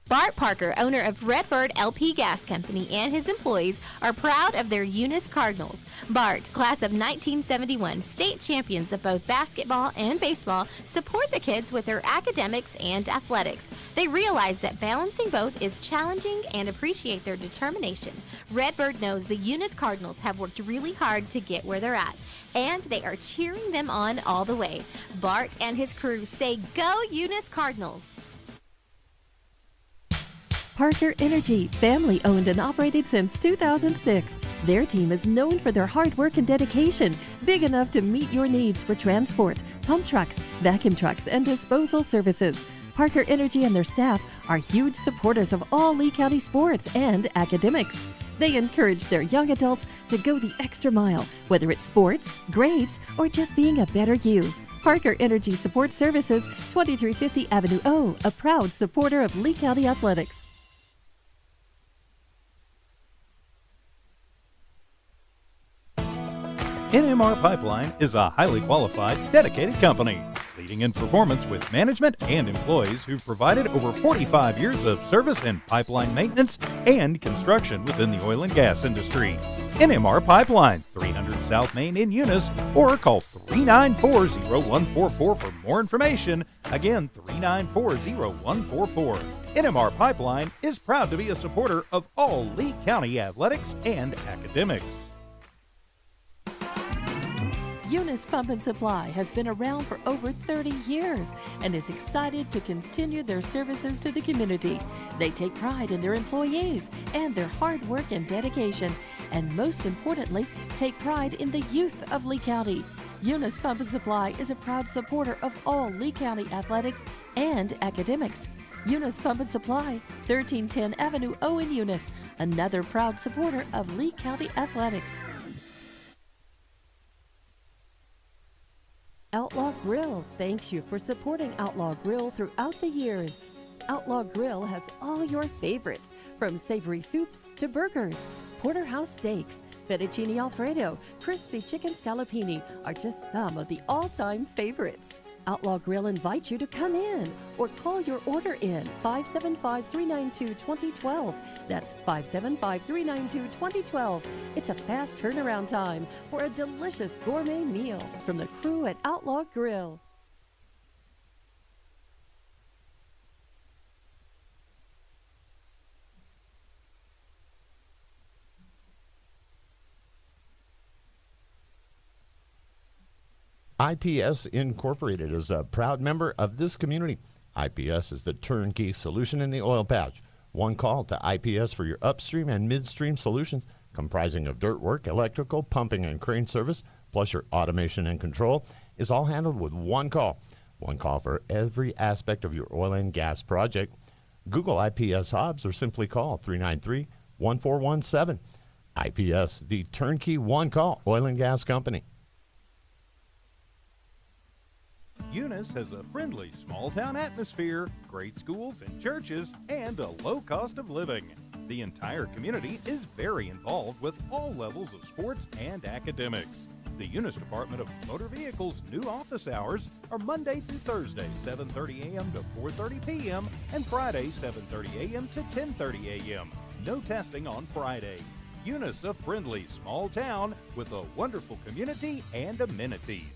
Bart Parker, owner of Redbird LP Gas Company, and his employees are proud of their Eunice Cardinals. Bart, class of 1971, state champions of both basketball and baseball, support the kids with their academics and athletics. They realize that balancing both is challenging and appreciate their determination. Redbird knows the Eunice Cardinals have worked really hard to get where they're at, and they are cheering them on all the way. Bart and his crew say, "Go Eunice Cardinals!" Parker Energy, family owned and operated since 2006. Their team is known for their hard work and dedication, big enough to meet your needs for transport, pump trucks, vacuum trucks, and disposal services. Parker Energy and their staff are huge supporters of all Lee County sports and academics. They encourage their young adults to go the extra mile, whether it's sports, grades, or just being a better you. Parker Energy Support Services, 2350 Avenue O, a proud supporter of Lee County athletics. NMR Pipeline is a highly qualified, dedicated company, leading in performance with management and employees who've provided over 45 years of service in pipeline maintenance and construction within the oil and gas industry. NMR Pipeline, 300 South Main in Eunice, or call 394-0144 for more information. Again, 394-0144. NMR Pipeline is proud to be a supporter of all Lee County athletics and academics. Eunice Pump and Supply has been around for over 30 years and is excited to continue their services to the community. They take pride in their employees and their hard work and dedication, and most importantly, take pride in the youth of Lee County. Eunice Pump and Supply is a proud supporter of all Lee County athletics and academics. Eunice Pump and Supply, 1310 Avenue O in Eunice, another proud supporter of Lee County athletics. Outlaw Grill thanks you for supporting Outlaw Grill throughout the years. Outlaw Grill has all your favorites, from savory soups to burgers. Porterhouse steaks, fettuccine alfredo, crispy chicken scallopini are just some of the all-time favorites. Outlaw Grill invites you to come in or call your order in 575-392-2012. That's 575-392-2012. It's a fast turnaround time for a delicious gourmet meal from the crew at Outlaw Grill. IPS Incorporated is a proud member of this community. IPS is the turnkey solution in the oil patch. One call to IPS for your upstream and midstream solutions, comprising of dirt work, electrical, pumping, and crane service, plus your automation and control, is all handled with one call. One call for every aspect of your oil and gas project. Google IPS Hobbs or simply call 393-1417. IPS, the turnkey one-call oil and gas company. Eunice has a friendly small-town atmosphere, great schools and churches, and a low cost of living. The entire community is very involved with all levels of sports and academics. The Eunice Department of Motor Vehicles' new office hours are Monday through Thursday, 7:30 a.m. to 4:30 p.m., and Friday, 7:30 a.m. to 10:30 a.m. No testing on Friday. Eunice, a friendly small town with a wonderful community and amenities.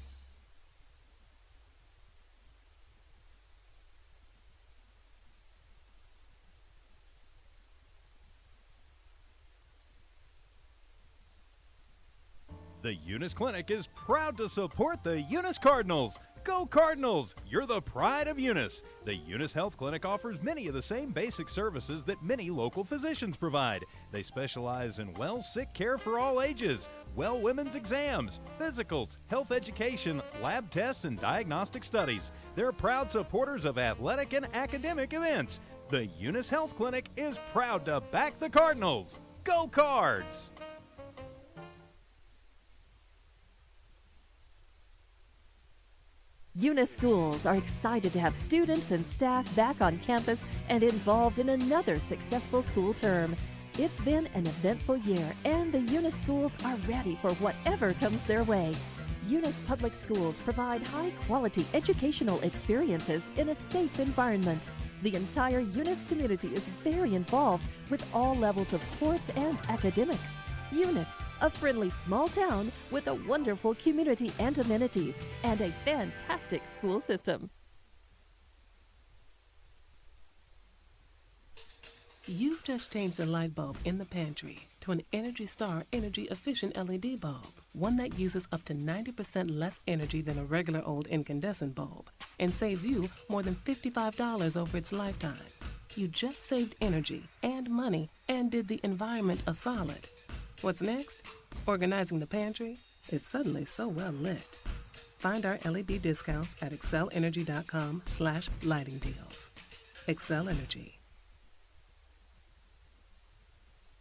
The Eunice Clinic is proud to support the Eunice Cardinals. Go Cardinals! You're the pride of Eunice. The Eunice Health Clinic offers many of the same basic services that many local physicians provide. They specialize in sick care for all ages, women's exams, physicals, health education, lab tests, and diagnostic studies. They're proud supporters of athletic and academic events. The Eunice Health Clinic is proud to back the Cardinals. Go Cards! Eunice schools are excited to have students and staff back on campus and involved in another successful school term. It's been an eventful year, and the Eunice schools are ready for whatever comes their way. Eunice Public Schools provide high-quality educational experiences in a safe environment. The entire Eunice community is very involved with all levels of sports and academics. Eunice, a friendly small town with a wonderful community and amenities and a fantastic school system. You've just changed the light bulb in the pantry to an Energy Star energy-efficient LED bulb, one that uses up to 90% less energy than a regular old incandescent bulb and saves you more than $55 over its lifetime. You just saved energy and money and did the environment a solid. What's next? Organizing the pantry? It's suddenly so well lit. Find our LED discounts at excelenergy.com/lighting deals. Excel Energy.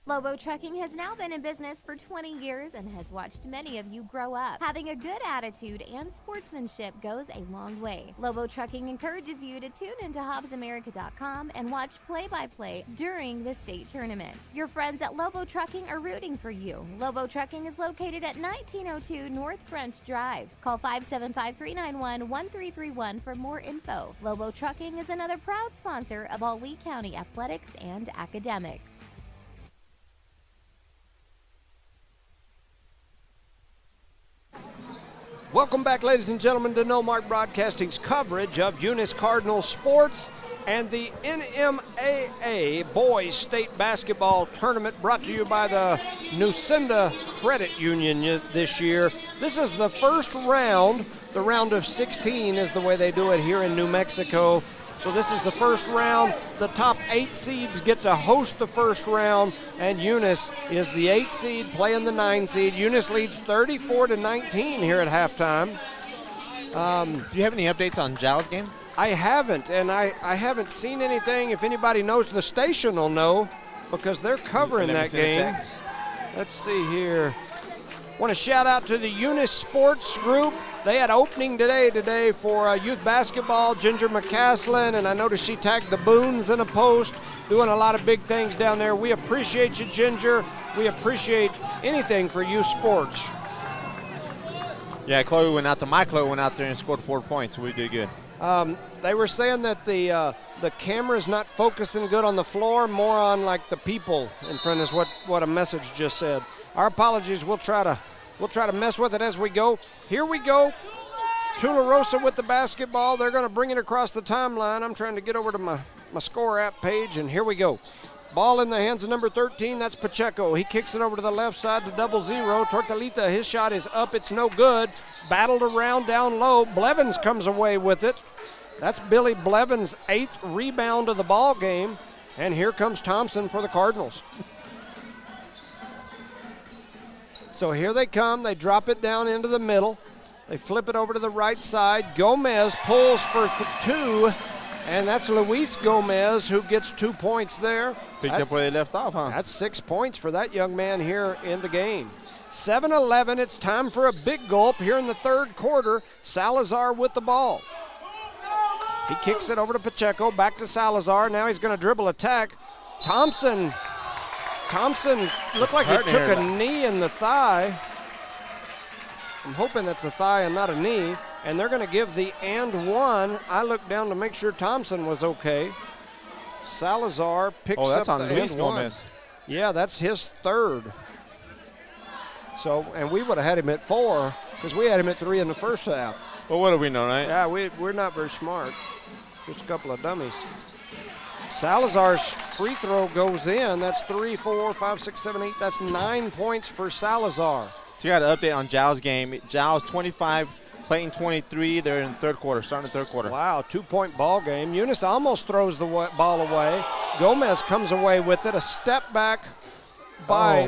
Lobo Trucking has now been in business for 20 years and has watched many of you grow up. Having a good attitude and sportsmanship goes a long way. Lobo Trucking encourages you to tune into HobbsAmerica.com and watch play-by-play during the state tournament. Your friends at Lobo Trucking are rooting for you. Lobo Trucking is located at 1902 North French Drive. Call 575-391-1331 for more info. Lobo Trucking is another proud sponsor of all Lee County athletics and academics. Welcome back, ladies and gentlemen, to No Mark Broadcasting's coverage of Eunice Cardinals sports and the NMAA Boys State Basketball Tournament, brought to you by the Nucinda Credit Union this year. This is the first round. The round of 16 is the way they do it here in New Mexico. So this is the first round. The top 8 seeds get to host the first round, and Eunice is the 8 seed playing the 9 seed. Eunice leads 34-19 here at halftime. Do you have any updates on Giles' game? I haven't, and I haven't seen anything. If anybody knows, the station will know because they're covering that game. Let's see here. Want to shout out to the Eunice Sports Group. They had opening today for youth basketball, Ginger McCaslin, and I noticed she tagged the Boons in a post, doing a lot of big things down there. We appreciate you, Ginger. We appreciate anything for youth sports. Yeah, my Chloe went out there and scored 4 points, so we did good. They were saying that the camera's not focusing good on the floor, more on like the people in front is what a message just said. Our apologies. We'll try to mess with it as we go. Here we go. Tularosa with the basketball. They're going to bring it across the timeline. I'm trying to get over to my score app page, and here we go. Ball in the hands of number 13. That's Pacheco. He kicks it over to the left side to 0-0. Tortolita, his shot is up. It's no good. Battled around down low. Blevins comes away with it. That's Billy Blevins' 8th rebound of the ball game. And here comes Thompson for the Cardinals. So here they come. They drop it down into the middle. They flip it over to the right side. Gomez pulls for 2, and that's Luis Gomez who gets 2 points there. Picked up where they left off, huh? That's 6 points for that young man here in the game. 7-11. It's time for a big gulp here in the third quarter. Salazar with the ball. He kicks it over to Pacheco, back to Salazar. Now he's going to dribble attack. Thompson looked like he took a knee in the thigh. I'm hoping that's a thigh and not a knee. And they're going to give the and one. I looked down to make sure Thompson was okay. Salazar picks up the Luis and one. Gomez. Yeah, that's his third. So, and we would have had him at 4 because we had him at 3 in the first half. Well, what do we know, right? Yeah, we're not very smart. Just a couple of dummies. Salazar's free throw goes in. That's 3, 4, 5, 6, 7, 8. That's 9 points for Salazar. So you got an update on Zhao's game. Zhao's 25, Clayton 23. They're in the third quarter, starting the third quarter. Wow, 2-point ball game. Eunice almost throws the ball away. Gomez comes away with it. A step back by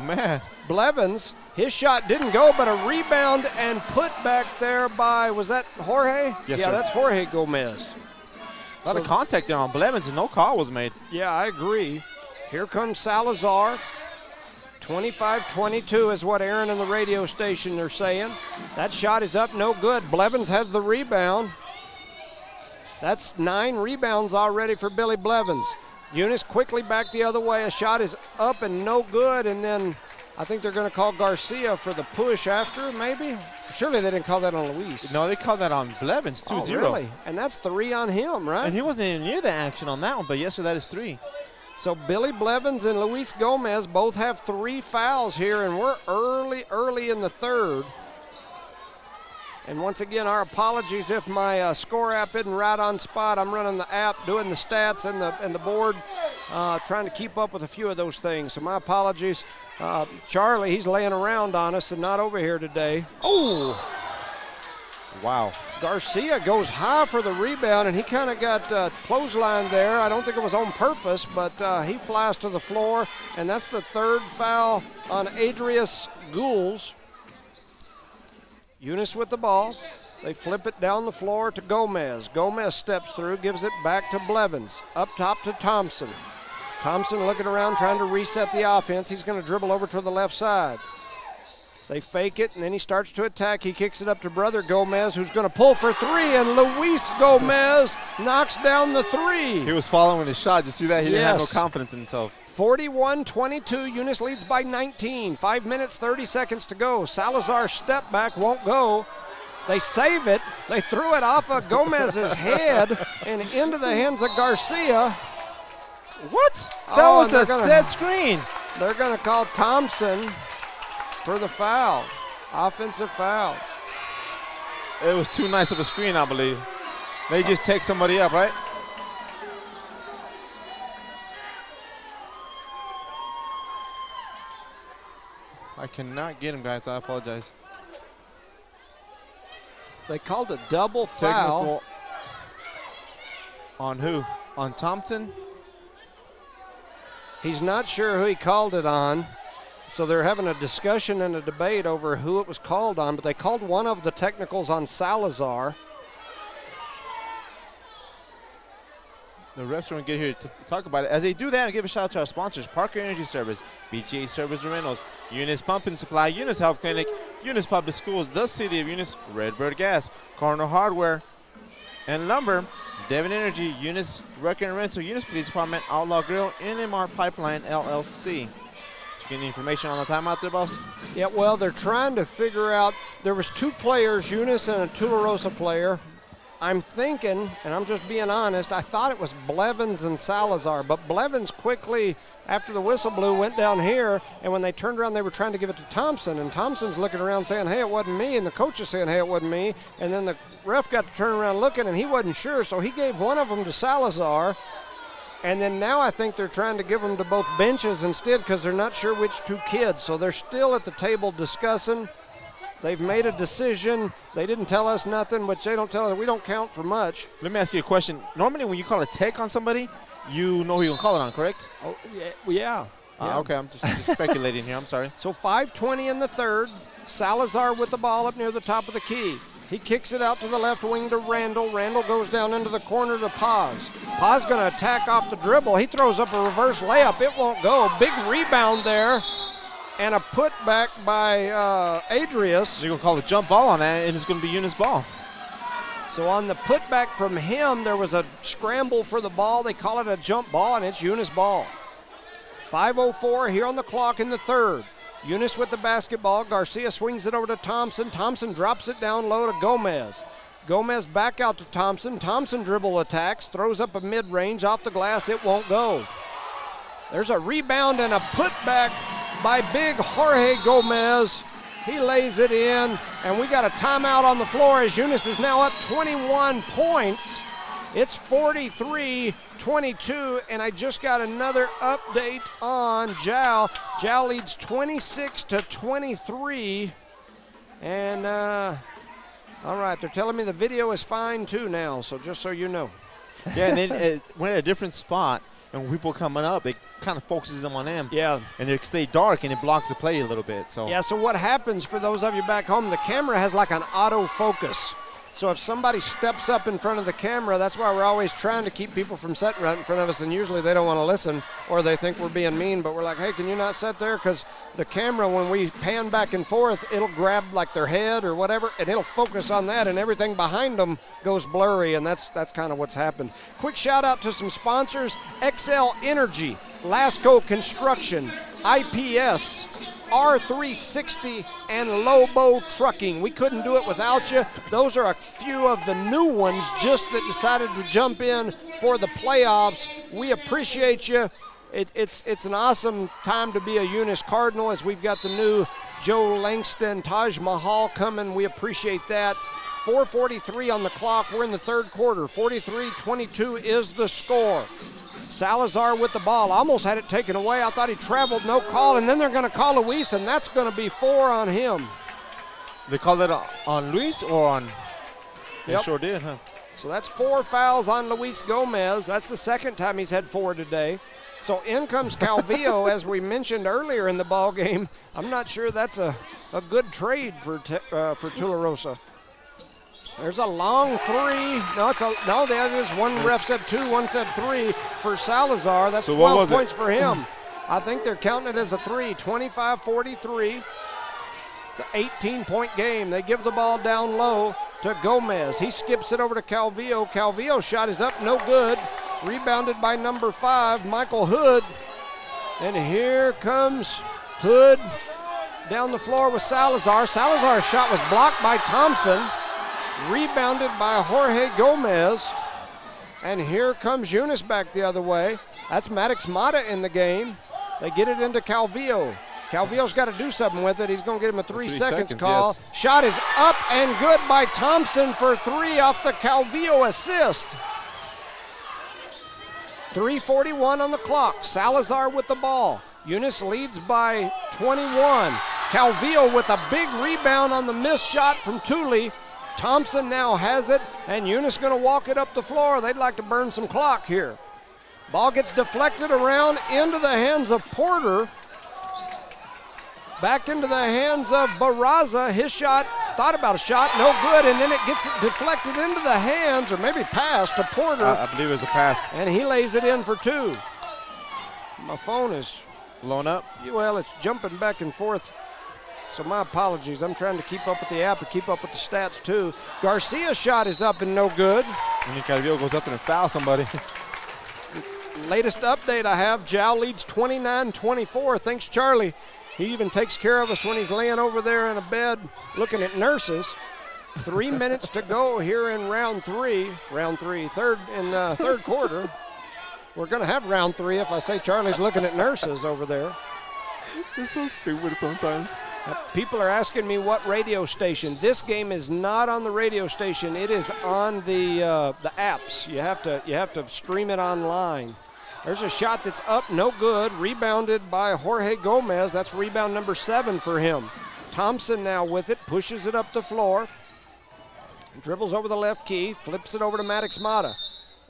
Blevins. His shot didn't go, but a rebound and put back there by, was that Jorge? Yes, yeah, sir. That's Jorge Gomez. A lot of contact there on Blevins, and no call was made. Yeah, I agree. Here comes Salazar. 25-22 is what Aaron and the radio station are saying. That shot is up, no good. Blevins has the rebound. That's 9 rebounds already for Billy Blevins. Eunice quickly back the other way. A shot is up and no good, and then I think they're going to call Garcia for the push after, maybe? Surely they didn't call that on Luis. No, they called that on Blevins, 2-0. Oh, really? And that's 3 on him, right? And he wasn't even near the action on that one, but yes, sir, that is 3. So Billy Blevins and Luis Gomez both have 3 fouls here, and we're early in the third. And once again, our apologies if my score app isn't right on spot. I'm running the app, doing the stats and the board, trying to keep up with a few of those things. So my apologies. Charlie, he's laying around on us and not over here today. Oh! Wow. Garcia goes high for the rebound, and he kind of got clotheslined there. I don't think it was on purpose, but he flies to the floor, and that's the 3rd foul on Adrius Gouls. Eunice with the ball. They flip it down the floor to Gomez. Gomez steps through, gives it back to Blevins. Up top to Thompson. Thompson looking around, trying to reset the offense. He's going to dribble over to the left side. They fake it, and then he starts to attack. He kicks it up to brother Gomez, who's going to pull for 3, and Luis Gomez knocks down the 3. He was following his shot. Did you see that? He didn't have no confidence in himself. 41-22, Eunice leads by 19. 5 minutes, 30 seconds to go. Salazar step back, won't go. They save it. They threw it off of Gomez's head and into the hands of Garcia. What? That was a set screen. They're going to call Thompson for the foul, offensive foul. It was too nice of a screen, I believe. They just take somebody up, right? I cannot get him, guys. I apologize. They called a double foul. Technical on who? On Thompson? He's not sure who he called it on. So they're having a discussion and a debate over who it was called on, but they called one of the technicals on Salazar. The refs are going to get here to talk about it. As they do that, I'll give a shout out to our sponsors, Parker Energy Service, BTA Service and Rentals, Eunice Pump and Supply, Eunice Health Clinic, Eunice Public Schools, the City of Eunice, Redbird Gas, Cardinal Hardware and Lumber, Devon Energy, Eunice Wrecker and Rental, Eunice Police Department, Outlaw Grill, NMR Pipeline, LLC. Any information on the timeout there, boss? Yeah, well, they're trying to figure out. There was 2 players, Eunice and a Tularosa player. I'm thinking, and I'm just being honest, I thought it was Blevins and Salazar, but Blevins quickly, after the whistle blew, went down here, and when they turned around, they were trying to give it to Thompson, and Thompson's looking around saying, hey, it wasn't me, and the coach is saying, hey, it wasn't me, and then the ref got to turn around looking, and he wasn't sure, so he gave one of them to Salazar. And then now I think they're trying to give them to both benches instead because they're not sure which 2 kids. So they're still at the table discussing. They've made a decision. They didn't tell us nothing, which they don't tell us. We don't count for much. Let me ask you a question. Normally when you call a tech on somebody, you know who you're going to call it on, correct? Oh, yeah. Okay, I'm just speculating here. I'm sorry. So 5:20 in the third. Salazar with the ball up near the top of the key. He kicks it out to the left wing to Randall. Randall goes down into the corner to Paz. Paz going to attack off the dribble. He throws up a reverse layup. It won't go. Big rebound there. And a putback by Adrius. You're going to call a jump ball on that, and it's going to be Eunice ball. So on the putback from him, there was a scramble for the ball. They call it a jump ball, and it's Eunice ball. 5:04 here on the clock in the third. Eunice with the basketball. Garcia swings it over to Thompson. Thompson drops it down low to Gomez. Gomez back out to Thompson. Thompson dribble attacks, throws up a mid-range off the glass. It won't go. There's a rebound and a putback by big Jorge Gomez. He lays it in, and we got a timeout on the floor as Eunice is now up 21 points. It's 43-22, and I just got another update on Zhao. Zhao leads 26-23 And, all right, they're telling me the video is fine too now, so just so you know. Yeah, and then we're at a different spot, and when people coming up, it kind of focuses them on them. Yeah. And they stay dark, and it blocks the play a little bit. So Yeah, so what happens for those of you back home, the camera has like an autofocus. So if somebody steps up in front of the camera, that's why we're always trying to keep people from sitting right in front of us, and usually they don't want to listen or they think we're being mean, but we're like, hey, can you not sit there? Because the camera, when we pan back and forth, it'll grab like their head or whatever, and it'll focus on that, and everything behind them goes blurry, and that's kind of what's happened. Quick shout out to some sponsors: XL Energy, Lasco Construction, IPS, R360, and Lobo Trucking. We couldn't do it without you. Those are a few of the new ones just that decided to jump in for the playoffs. We appreciate you. It's an awesome time to be a Eunice Cardinal, as we've got the new Joe Langston, Taj Mahal coming. We appreciate that. 4:43 on the clock. We're in the third quarter. 43-22 is the score. Salazar with the ball. Almost had it taken away. I thought he traveled, no call, and then they're going to call Luis, and that's going to be 4 on him. they called it on Luis or on? Yep. They sure did, huh? So that's 4 fouls on Luis Gomez. That's the second time he's had 4 today. So in comes Calvillo, as we mentioned earlier in the ball game. I'm not sure that's a good trade for Tularosa. There's a long 3. No, that is one ref said 2, one said 3 for Salazar. That's so 12 points for him. I think they're counting it as a 3. 25-43. It's an 18-point game. They give the ball down low to Gomez. He skips it over to Calvillo. Calvillo's shot is up, no good. Rebounded by number 5, Michael Hood. And here comes Hood down the floor with Salazar. Salazar's shot was blocked by Thompson. Rebounded by Jorge Gomez. And here comes Eunice back the other way. That's Maddox Mata in the game. They get it into Calvillo. Calvillo's got to do something with it. He's going to get him a 3 seconds call. Yes. Shot is up and good by Thompson for 3 off the Calvillo assist. 3:41 on the clock. Salazar with the ball. Eunice leads by 21. Calvillo with a big rebound on the missed shot from Thule. Thompson now has it, and Eunice going to walk it up the floor. They'd like to burn some clock here. Ball gets deflected around into the hands of Porter. Back into the hands of Barraza. His shot, thought about a shot, no good, and then it gets deflected into the hands, or maybe passed to Porter. I believe it was a pass. And he lays it in for 2. My phone is Blown up. well, it's jumping back and forth. So my apologies. I'm trying to keep up with the app and keep up with the stats too. Garcia's shot is up and no good. And Calvillo goes up and fouls somebody. Latest update I have, Jao leads 29-24. Thanks, Charlie. He even takes care of us when he's laying over there in a bed looking at nurses. 3 minutes to go here in round 3. Third quarter. We're going to have round 3 if I say Charlie's looking at nurses over there. They're so stupid sometimes. People are asking me what radio station. This game is not on the radio station. It is on the apps. You have to stream it online. There's a shot that's up, no good. Rebounded by Jorge Gomez. That's rebound number 7 for him. Thompson now with it, pushes it up the floor. Dribbles over the left key, flips it over to Maddox Mata.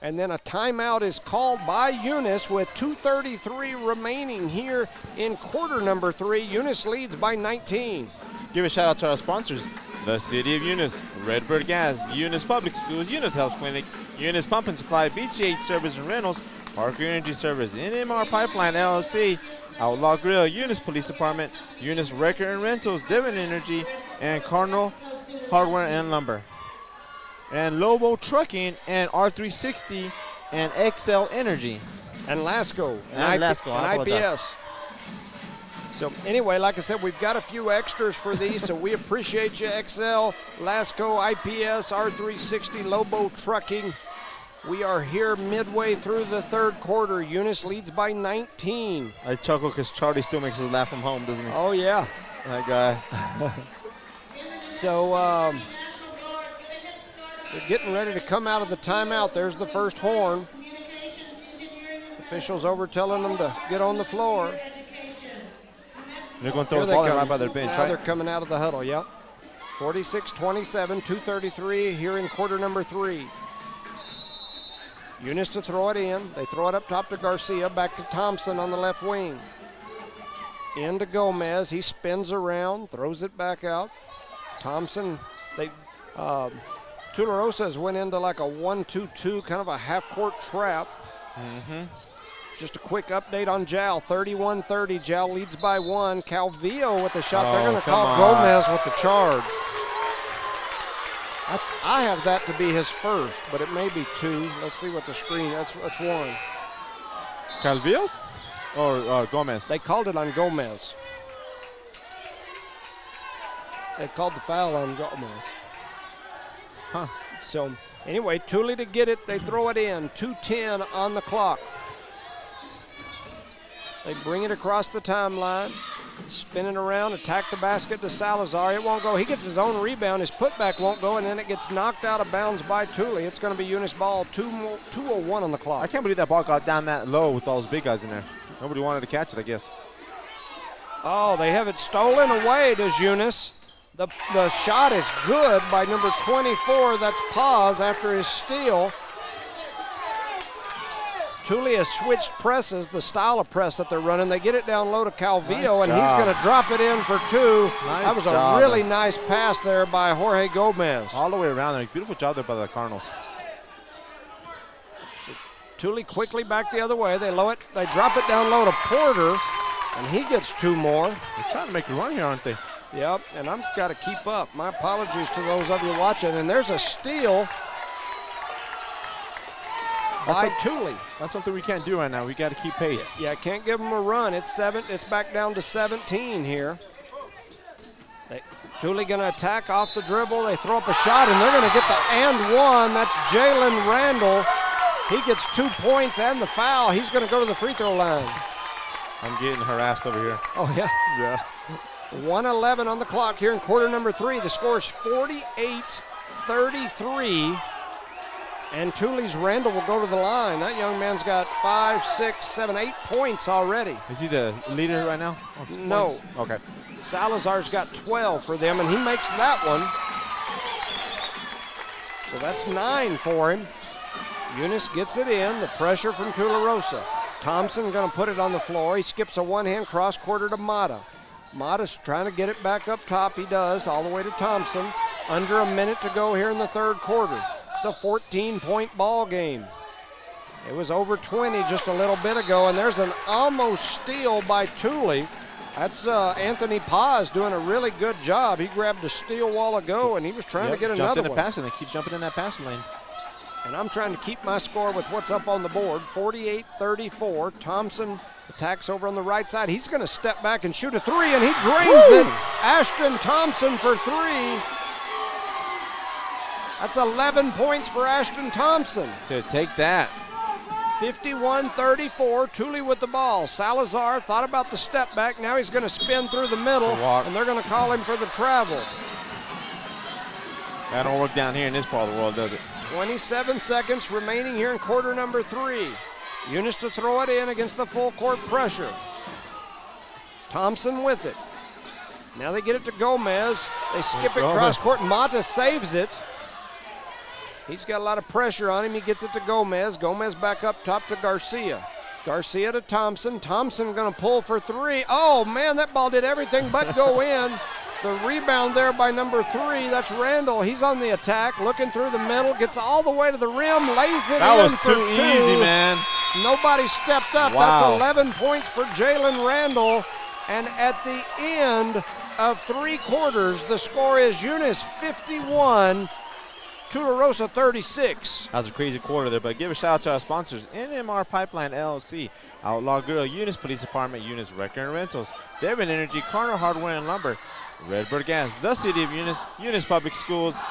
And then a timeout is called by Eunice with 2:33 remaining here in quarter number 3. Eunice leads by 19. Give a shout out to our sponsors: the City of Eunice, Redbird Gas, Eunice Public Schools, Eunice Health Clinic, Eunice Pump and Supply, BTH Service and Rentals, Parker Energy Service, NMR Pipeline LLC, Outlaw Grill, Eunice Police Department, Eunice Record and Rentals, Devon Energy, and Cardinal Hardware and Lumber. And Lobo Trucking, and R360, and XL Energy. And Lasco. And Lasco, I apologize. IPS. So anyway, like I said, we've got a few extras for these, so we appreciate you, XL, Lasco, IPS, R360, Lobo Trucking. We are here midway through the third quarter. Eunice leads by 19. I chuckle because Charlie still makes us laugh from home, doesn't he? Oh, yeah. That guy. So they're getting ready to come out of the timeout. There's the first horn. Officials over telling them to get on the floor. They're going to throw the ball right by their bench, now right? they're coming out of the huddle, yep. 46-27, 2:33 here in quarter number 3. Eunice to throw it in. They throw it up top to Garcia, back to Thompson on the left wing. Into Gomez. He spins around, throws it back out. Thompson, Tularosa went into like a 1-2-2, kind of a half-court trap. Just a quick update on Jal, 31-30. Jal leads by 1. Calvillo with the shot. They're going to call Gomez with the charge. I have that to be his first, but it may be 2. Let's see what the screen, that's 1. Calvillo's or Gomez? They called it on Gomez. They called the foul on Gomez. Huh. So anyway, Thule to get it. They throw it in. 2:10 on the clock. They bring it across the timeline. Spin it around, attack the basket to Salazar. It won't go. He gets his own rebound. His putback won't go, and then it gets knocked out of bounds by Thule. It's going to be Eunice ball. 2:01 on the clock. I can't believe that ball got down that low with all those big guys in there. Nobody wanted to catch it, I guess. Oh, they have it stolen away, does Eunice. The shot is good by number 24. That's Paz after his steal. Thule has switched presses, the style of press that they're running. They get it down low to Calvillo, and he's going to drop it in for 2. That was a really nice pass there by Jorge Gomez. All the way around there. Beautiful job there by the Cardinals. Thule quickly back the other way. They drop it down low to Porter, and he gets 2 more. They're trying to make a run here, aren't they? Yep, and I've got to keep up. My apologies to those of you watching. And there's a steal by Thule. That's something we can't do right now. We got to keep pace. Yeah, can't give them a run. It's back down to 17 here. Thule going to attack off the dribble. They throw up a shot, and they're going to get the and 1. That's Jalen Randall. He gets 2 points and the foul. He's going to go to the free throw line. I'm getting harassed over here. Oh, yeah? Yeah. 1:11 on the clock here in quarter number 3. The score is 48-33. And Thule's Randall will go to the line. That young man's got 5, 6, 7, 8 points already. Is he the leader right now? No. Points? Okay. Salazar's got 12 for them, and he makes that one. So that's 9 for him. Eunice gets it in. The pressure from Tularosa. Thompson going to put it on the floor. He skips a one-hand cross quarter to Mata. Mata's trying to get it back up top. He does, all the way to Thompson. Under a minute to go here in the third quarter. It's a 14-point ball game. It was over 20 just a little bit ago, and there's an almost steal by Thule. That's Anthony Paz doing a really good job. He grabbed a steal while ago, and he was trying to get another one. Passing. They keep jumping in that passing lane. And I'm trying to keep my score with what's up on the board, 48-34. Thompson attacks over on the right side. He's going to step back and shoot a 3, and he drains it. Ashton Thompson for 3. That's 11 points for Ashton Thompson. So take that. 51-34, Thule with the ball. Salazar thought about the step back. Now he's going to spin through the middle, and they're going to call him for the travel. That don't work down here in this part of the world, does it? 27 seconds remaining here in quarter number 3. Eunice to throw it in against the full court pressure. Thompson with it. Now they get it to Gomez. They skip it cross court. Mata saves it. He's got a lot of pressure on him. He gets it to Gomez. Gomez back up top to Garcia. Garcia to Thompson. Thompson going to pull for 3. Oh, man, that ball did everything but go in. The rebound there by number 3. That's Randall. He's on the attack, looking through the middle, gets all the way to the rim, lays it in for 2. That was too easy, man. Nobody stepped up. Wow. That's 11 points for Jalen Randall. And at the end of 3 quarters, the score is Eunice 51, Tularosa 36. That was a crazy quarter there, but give a shout out to our sponsors, NMR Pipeline LLC, Outlaw Grill, Eunice Police Department, Eunice Wrecker and Rentals, Devon Energy, Cardinal Hardware and Lumber, Redbird Gas, the City of Eunice, Eunice Public Schools,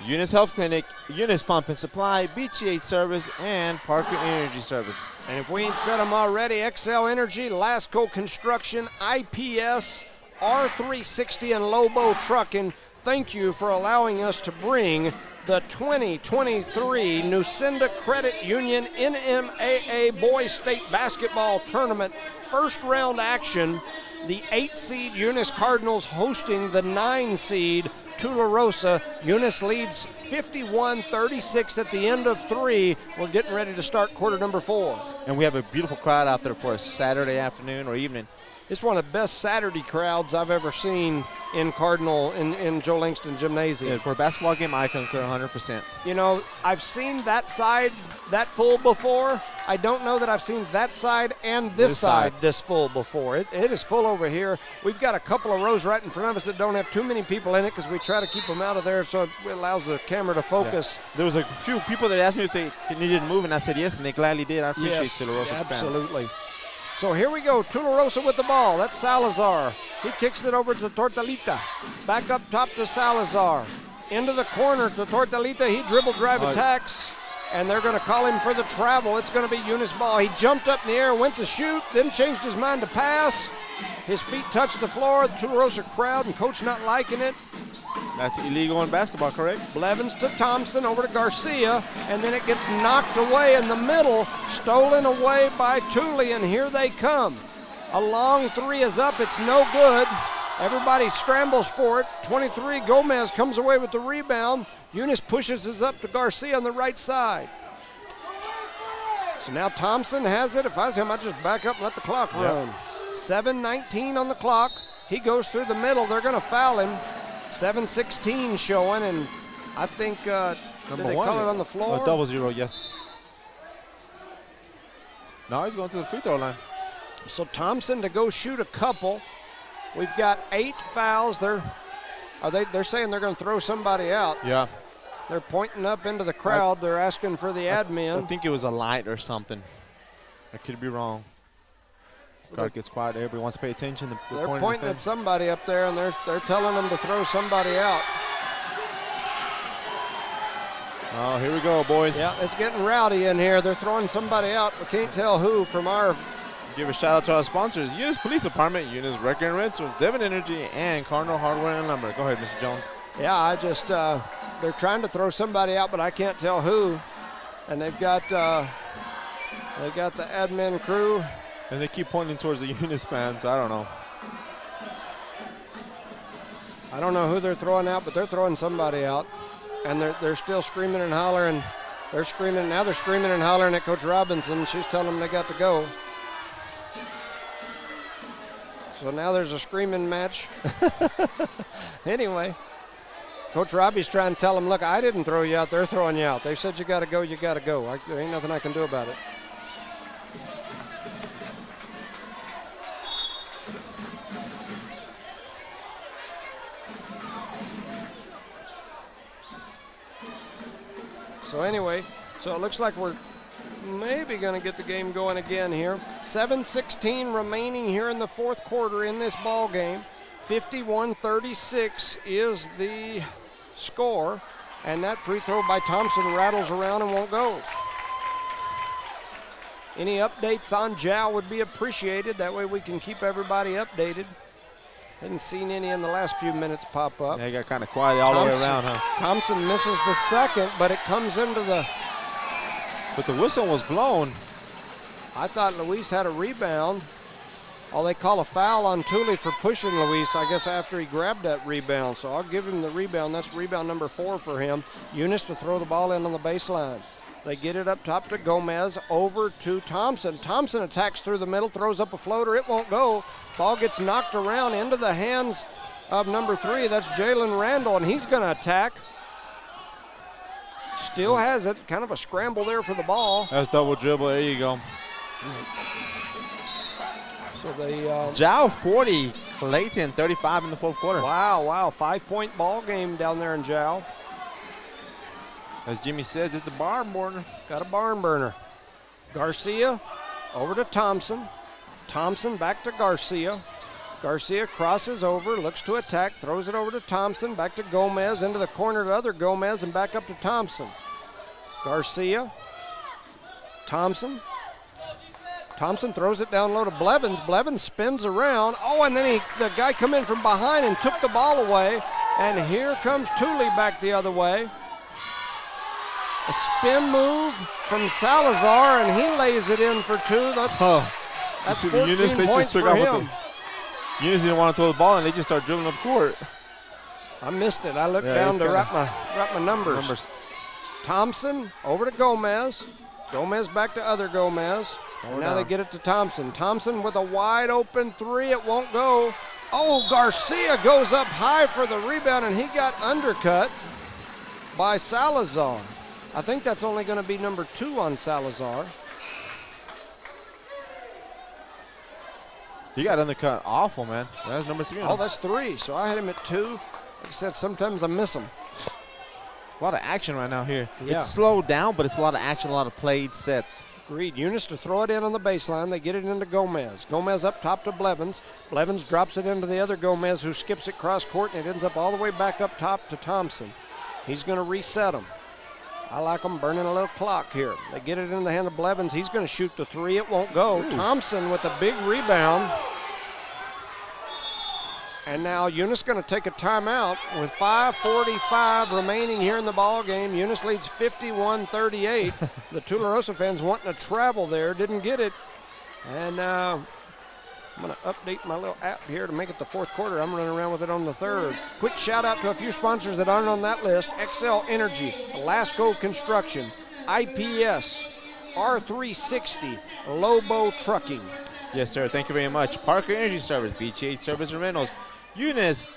Eunice Health Clinic, Eunice Pump and Supply, BGH Service, and Parker Energy Service. And if we ain't said them already, XL Energy, Lasco Construction, IPS, R360, and Lobo Trucking, thank you for allowing us to bring the 2023 Nucinda Credit Union NMAA Boys State Basketball Tournament first round action. The 8 seed Eunice Cardinals hosting the 9 seed Tularosa. Eunice leads 51-36 at the end of 3. We're getting ready to start quarter number 4. And we have a beautiful crowd out there for a Saturday afternoon or evening. It's one of the best Saturday crowds I've ever seen in Cardinal, in Joe Langston Gymnasium. Yeah, for a basketball game, I concur 100%. You know, I've seen that side that full before. I don't know that I've seen that side and this side this full before. It is full over here. We've got a couple of rows right in front of us that don't have too many people in it because we try to keep them out of there so it allows the camera to focus. Yeah. There was a few people that asked me if they needed to move, and I said yes, and they gladly did. I appreciate Tularosa fans. Absolutely. So here we go, Tularosa with the ball. That's Salazar. He kicks it over to Tortolita. Back up top to Salazar. Into the corner to Tortolita. He dribble drive attacks, and they're going to call him for the travel. It's going to be Eunice ball. He jumped up in the air, went to shoot, then changed his mind to pass. His feet touched the floor. The Tularosa crowd and coach not liking it. That's illegal in basketball, correct? Blevins to Thompson, over to Garcia, and then it gets knocked away in the middle, stolen away by Thule, and here they come. A long 3 is up, it's no good. Everybody scrambles for it. 23, Gomez comes away with the rebound. Eunice pushes it up to Garcia on the right side. So now Thompson has it. If I was him, I'd just back up and let the clock run. 7:19 on the clock. He goes through the middle. They're going to foul him. 7:16 showing, and I think, did they call it on the floor? 0-0, yes. Now he's going to the free throw line. So Thompson to go shoot a couple. We've got 8 fouls. They're saying they're going to throw somebody out. Yeah. They're pointing up into the crowd. They're asking for the admin. I think it was a light or something. I could be wrong. Crowd gets quiet. Everybody wants to pay attention. They're pointing at somebody up there, and they're telling them to throw somebody out. Oh, here we go, boys. Yeah, it's getting rowdy in here. They're throwing somebody out. We can't tell who from our. Give a shout out to our sponsors: Eunice Police Department, Eunice Wrecker and Rentals, Devon Energy, and Cardinal Hardware and Lumber. Go ahead, Mr. Jones. Yeah, I just they're trying to throw somebody out, but I can't tell who. And they've got the admin crew. And they keep pointing towards the Eunice fans. I don't know. I don't know who they're throwing out, but they're throwing somebody out. And they're still screaming and hollering. They're screaming and hollering at Coach Robinson. She's telling them they got to go. So now there's a screaming match. Anyway, Coach Robbie's trying to tell them, look, I didn't throw you out. They're throwing you out. They said you got to go, you got to go. There ain't nothing I can do about it. So anyway, so it looks like we're maybe going to get the game going again here. 7:16 remaining here in the fourth quarter in this ball game. 51-36 is the score, and that free throw by Thompson rattles around and won't go. Any updates on Jow would be appreciated. That way we can keep everybody updated. Hadn't seen any in the last few minutes pop up. Yeah, it got kind of quiet all the way around, huh? Thompson misses the second, but it comes into the... But the whistle was blown. I thought Luis had a rebound. Oh, they call a foul on Thule for pushing Luis, I guess, after he grabbed that rebound. So I'll give him the rebound. That's rebound number 4 for him. Eunice to throw the ball in on the baseline. They get it up top to Gomez, over to Thompson. Thompson attacks through the middle, throws up a floater. It won't go. Ball gets knocked around into the hands of number 3. That's Jalen Randall, and he's going to attack. Still has it. Kind of a scramble there for the ball. That's double dribble. There you go. So they... Jow 40, Clayton 35 in the fourth quarter. Wow. 5-point ball game down there in Jow. As Jimmy says, it's a barn burner. Got a barn burner. Garcia over to Thompson. Thompson back to Garcia. Garcia crosses over, looks to attack, throws it over to Thompson, back to Gomez, into the corner to other Gomez, and back up to Thompson. Garcia. Thompson. Thompson throws it down low to Blevins. Blevins spins around. Oh, and then the guy come in from behind and took the ball away. And here comes Thule back the other way. A spin move from Salazar, and he lays it in for 2. That's 14 Eunice, they points just took for off him. Eunice didn't want to throw the ball, and they just start dribbling up court. I missed it. I looked Yeah, down it's to kinda- write my numbers. Thompson over to Gomez. Gomez back to other Gomez. And now they get it to Thompson. Thompson with a wide open three. It won't go. Oh, Garcia goes up high for the rebound, and he got undercut by Salazar. I think that's only going to be number 2 on Salazar. He got undercut awful, man. That's number 3 on Oh, him. that's 3. So I had him at 2. Like I said, sometimes I miss him. A lot of action right now here. Yeah. It's slowed down, but it's a lot of action, a lot of played sets. Agreed. Eunice to throw it in on the baseline. They get it into Gomez. Gomez up top to Blevins. Blevins drops it into the other Gomez, who skips it cross court, and it ends up all the way back up top to Thompson. He's going to reset them. I like them burning a little clock here. They get it in the hand of Blevins. He's going to shoot the 3. It won't go. Ooh. Thompson with a big rebound. And now Eunice going to take a timeout with 5:45 remaining here in the ball game. Eunice leads 51-38. The Tularosa fans wanting to travel there, didn't get it. And I'm going to update my little app here to make it the 4th quarter. I'm running around with it on the 3rd. Quick shout out to a few sponsors that aren't on that list. XL Energy, Lasco Construction, IPS, R360, Lobo Trucking. Yes, sir. Thank you very much. Parker Energy Service, BTH Service and Rentals, Eunice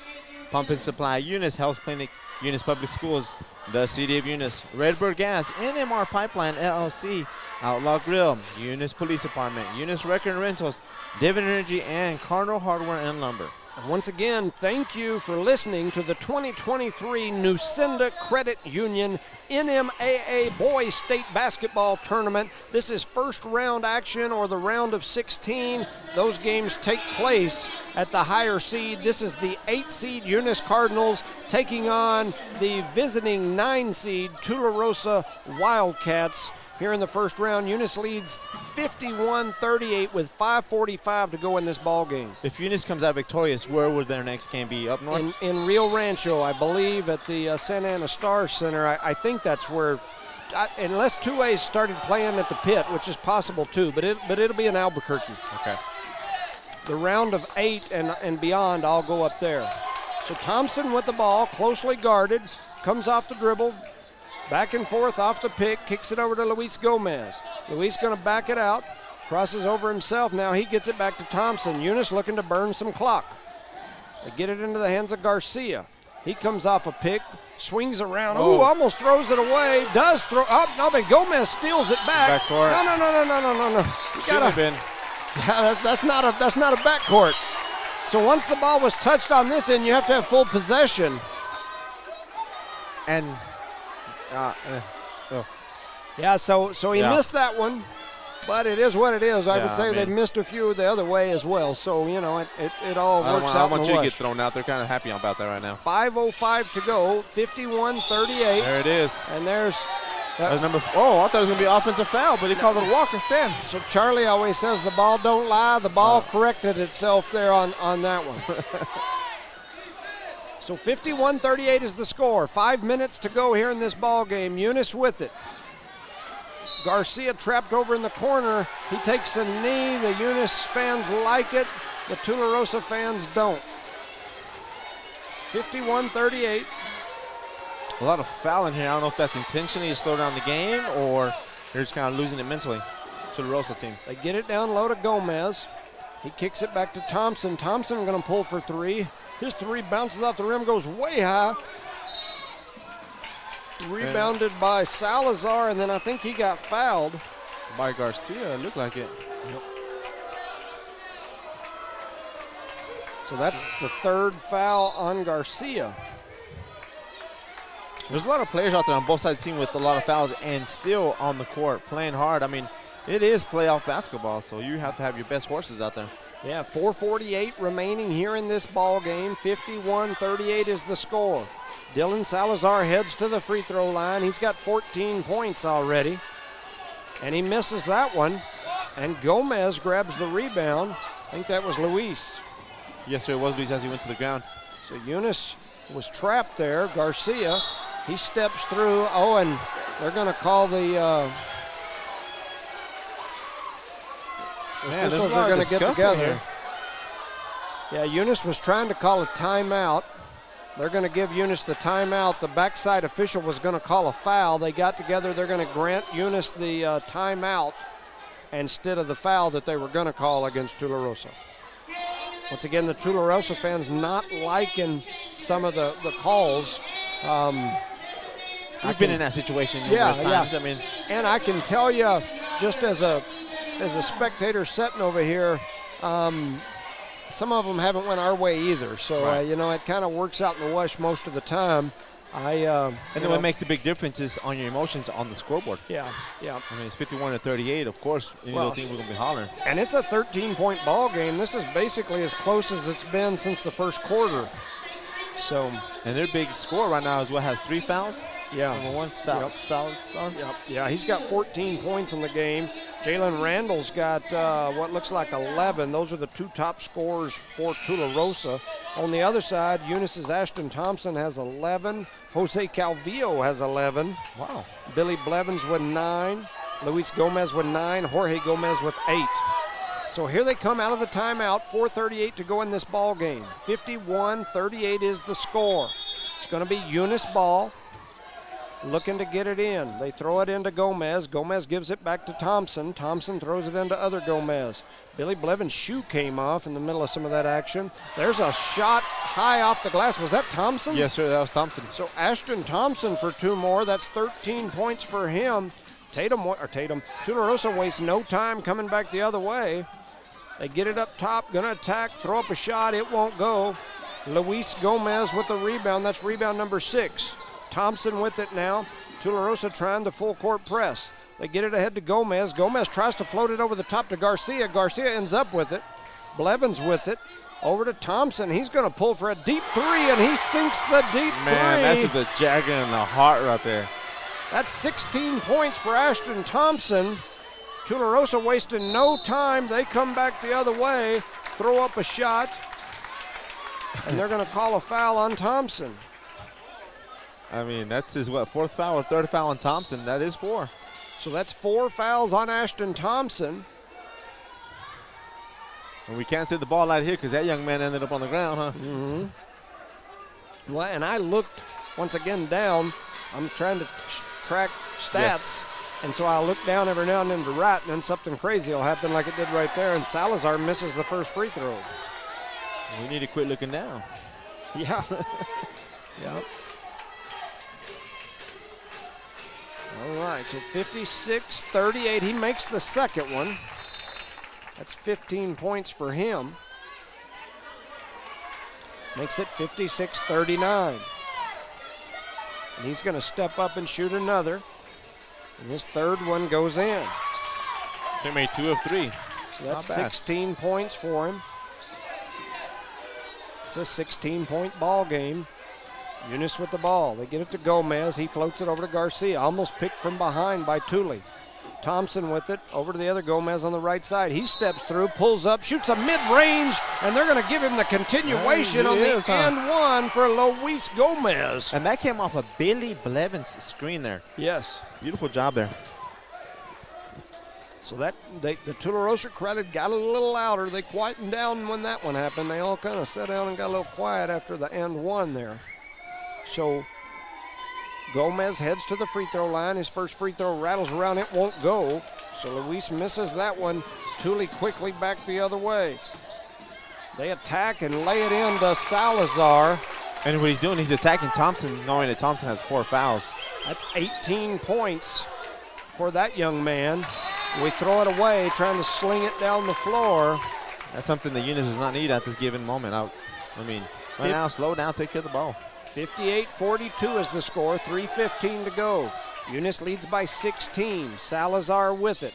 Pump and Supply, Eunice Health Clinic, Eunice Public Schools, the City of Eunice, Redbird Gas, NMR Pipeline LLC, Outlaw Grill, Eunice Police Department, Eunice Record and Rentals, Dividend Energy, and Cardinal Hardware and Lumber. And once again, thank you for listening to the 2023 Nucinda Credit Union NMAA Boys State Basketball Tournament. This is first round action, or the round of 16. Those games take place at the higher seed. This is the 8 seed Eunice Cardinals taking on the visiting 9 seed Tularosa Wildcats. Here in the first round, Eunice leads 51-38 with 5:45 to go in this ball game. If Eunice comes out victorious, where would their next game be? Up north? In Rio Rancho, I believe, at the Santa Ana Star Center. I think that's where, unless 2A started playing at the Pit, which is possible too, but it'll be in Albuquerque. Okay. The round of 8 and beyond, I'll go up there. So Thompson with the ball, closely guarded, comes off the dribble, back and forth off the pick, kicks it over to Luis Gomez. Luis going to back it out, crosses over himself. Now he gets it back to Thompson. Eunice looking to burn some clock. They get it into the hands of Garcia. He comes off a pick, swings around. Ooh, almost throws it away. Does throw up? No, but Gomez steals it back. Backcourt. No. You gotta. Been. Yeah, that's not a backcourt. So once the ball was touched on this end, you have to have full possession. And. Yeah, so he missed that one, but it is what it is. I would say they've missed a few the other way as well. So, it all works out in the wash. I want you to get thrown out. They're kind of happy about that right now. 5:05 to go, 51-38. There it is. And there's number 4. Oh, I thought it was going to be an offensive foul, but he called it a walk instead. So Charlie always says the ball don't lie. The ball corrected itself there on that one. So 51-38 is the score. 5 minutes to go here in this ball game. Eunice with it. Garcia trapped over in the corner. He takes a knee. The Eunice fans like it. The Tularosa fans don't. 51-38. A lot of fouling here. I don't know if that's intentionally to slow down the game or they're just kind of losing it mentally. Tularosa team. They get it down low to Gomez. He kicks it back to Thompson. Thompson going to pull for 3. His 3 bounces off the rim, goes way high. Rebounded by Salazar, and then I think he got fouled. By Garcia, it looked like it. Yep. So that's the 3rd foul on Garcia. There's a lot of players out there on both sides of the team with a lot of fouls and still on the court playing hard. I mean, it is playoff basketball, so you have to have your best horses out there. Yeah, 4:48 remaining here in this ball game. 51-38 is the score. Dylan Salazar heads to the free throw line. He's got 14 points already, and he misses that one. And Gomez grabs the rebound. I think that was Luis. Yes, sir, it was Luis as he went to the ground. So Eunice was trapped there. Garcia, he steps through. Oh, and they're going to call the officials are going to get together. Here. Yeah, Eunice was trying to call a timeout. They're going to give Eunice the timeout. The backside official was going to call a foul. They got together. They're going to grant Eunice the timeout instead of the foul that they were going to call against Tularosa. Once again, the Tularosa fans not liking some of the calls. I've been in that situation numerous times. I mean, and I can tell you, just as a spectator sitting over here, some of them haven't went our way either. So right. It kind of works out in the wash most of the time. And then what makes a big difference is on your emotions on the scoreboard. Yeah. I mean, it's 51-38. Of course, you don't think we're gonna be hollering. And it's a 13-point ball game. This is basically as close as it's been since the first quarter. So. And their big score right now is what has 3 fouls. Yeah. Number 1, Salazar. Yep. Yeah, he's got 14 points in the game. Jalen Randall's got what looks like 11. Those are the 2 top scorers for Tularosa. On the other side, Eunice's Ashton Thompson has 11. Jose Calvillo has 11. Wow. Billy Blevins with 9. Luis Gomez with 9. Jorge Gomez with 8. So here they come out of the timeout. 4:38 to go in this ball game. 51-38 is the score. It's going to be Eunice ball. Looking to get it in. They throw it into Gomez. Gomez gives it back to Thompson. Thompson throws it into other Gomez. Billy Blevins' shoe came off in the middle of some of that action. There's a shot high off the glass. Was that Thompson? Yes, sir, that was Thompson. So Ashton Thompson for 2 more. That's 13 points for him. Tularosa wastes no time coming back the other way. They get it up top, gonna attack, throw up a shot. It won't go. Luis Gomez with the rebound. That's rebound number 6. Thompson with it now. Tularosa trying the full court press. They get it ahead to Gomez. Gomez tries to float it over the top to Garcia. Garcia ends up with it. Blevins with it. Over to Thompson. He's going to pull for a deep 3, and he sinks the deep 3. Man, that's just the dagger in the heart right there. That's 16 points for Ashton Thompson. Tularosa wasted no time. They come back the other way, throw up a shot, and they're going to call a foul on Thompson. I mean, that's his, 4th foul or 3rd foul on Thompson. That is 4. So that's 4 fouls on Ashton Thompson. And we can't see the ball out here because that young man ended up on the ground, huh? Mm-hmm. Well, and I looked once again down. I'm trying to track stats. Yes. And so I look down every now and then to right, and then something crazy will happen like it did right there, and Salazar misses the first free throw. We need to quit looking down. Yeah. Yeah. All right, so 56-38. He makes the second one. That's 15 points for him. Makes it 56-39. And he's going to step up and shoot another. And his 3rd one goes in. So he made 2 of 3. So that's 16 points for him. It's a 16-point ball game. Eunice with the ball. They get it to Gomez. He floats it over to Garcia. Almost picked from behind by Thule. Thompson with it. Over to the other Gomez on the right side. He steps through, pulls up, shoots a mid-range, and they're going to give him the continuation on the and one for Luis Gomez. And that came off a Billy Blevins screen there. Yes. Beautiful job there. So that the Tularosa crowd got a little louder. They quietened down when that one happened. They all kind of sat down and got a little quiet after the and one there. So Gomez heads to the free throw line. His first free throw rattles around. It won't go. So Luis misses that one. Thule quickly back the other way. They attack and lay it in to Salazar. And what he's doing, he's attacking Thompson, knowing that Thompson has 4 fouls. That's 18 points for that young man. We throw it away, trying to sling it down the floor. That's something that Eunice does not need at this given moment. I mean, right now, slow down, take care of the ball. 58-42 is the score, 3:15 to go. Eunice leads by 16. Salazar with it.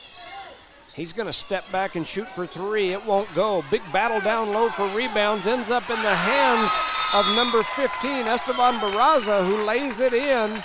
He's going to step back and shoot for 3. It won't go. Big battle down low for rebounds. Ends up in the hands of number 15, Esteban Barraza, who lays it in.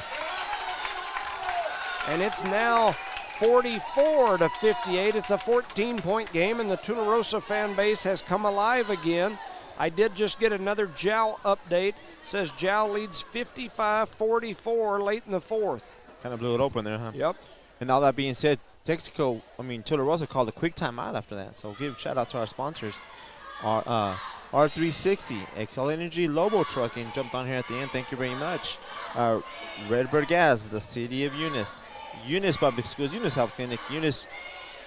And it's now 44-58. It's a 14-point game, and the Tularosa fan base has come alive again. I did just get another Jow update. It says Jow leads 55-44 late in the 4th. Kind of blew it open there, huh? Yep. And all that being said, Tularosa called a quick timeout after that. So give shout out to our sponsors. R360, XL Energy, Lobo Trucking jumped on here at the end. Thank you very much. Redbird Gas, the City of Eunice, Eunice Public Schools, Eunice Health Clinic, Eunice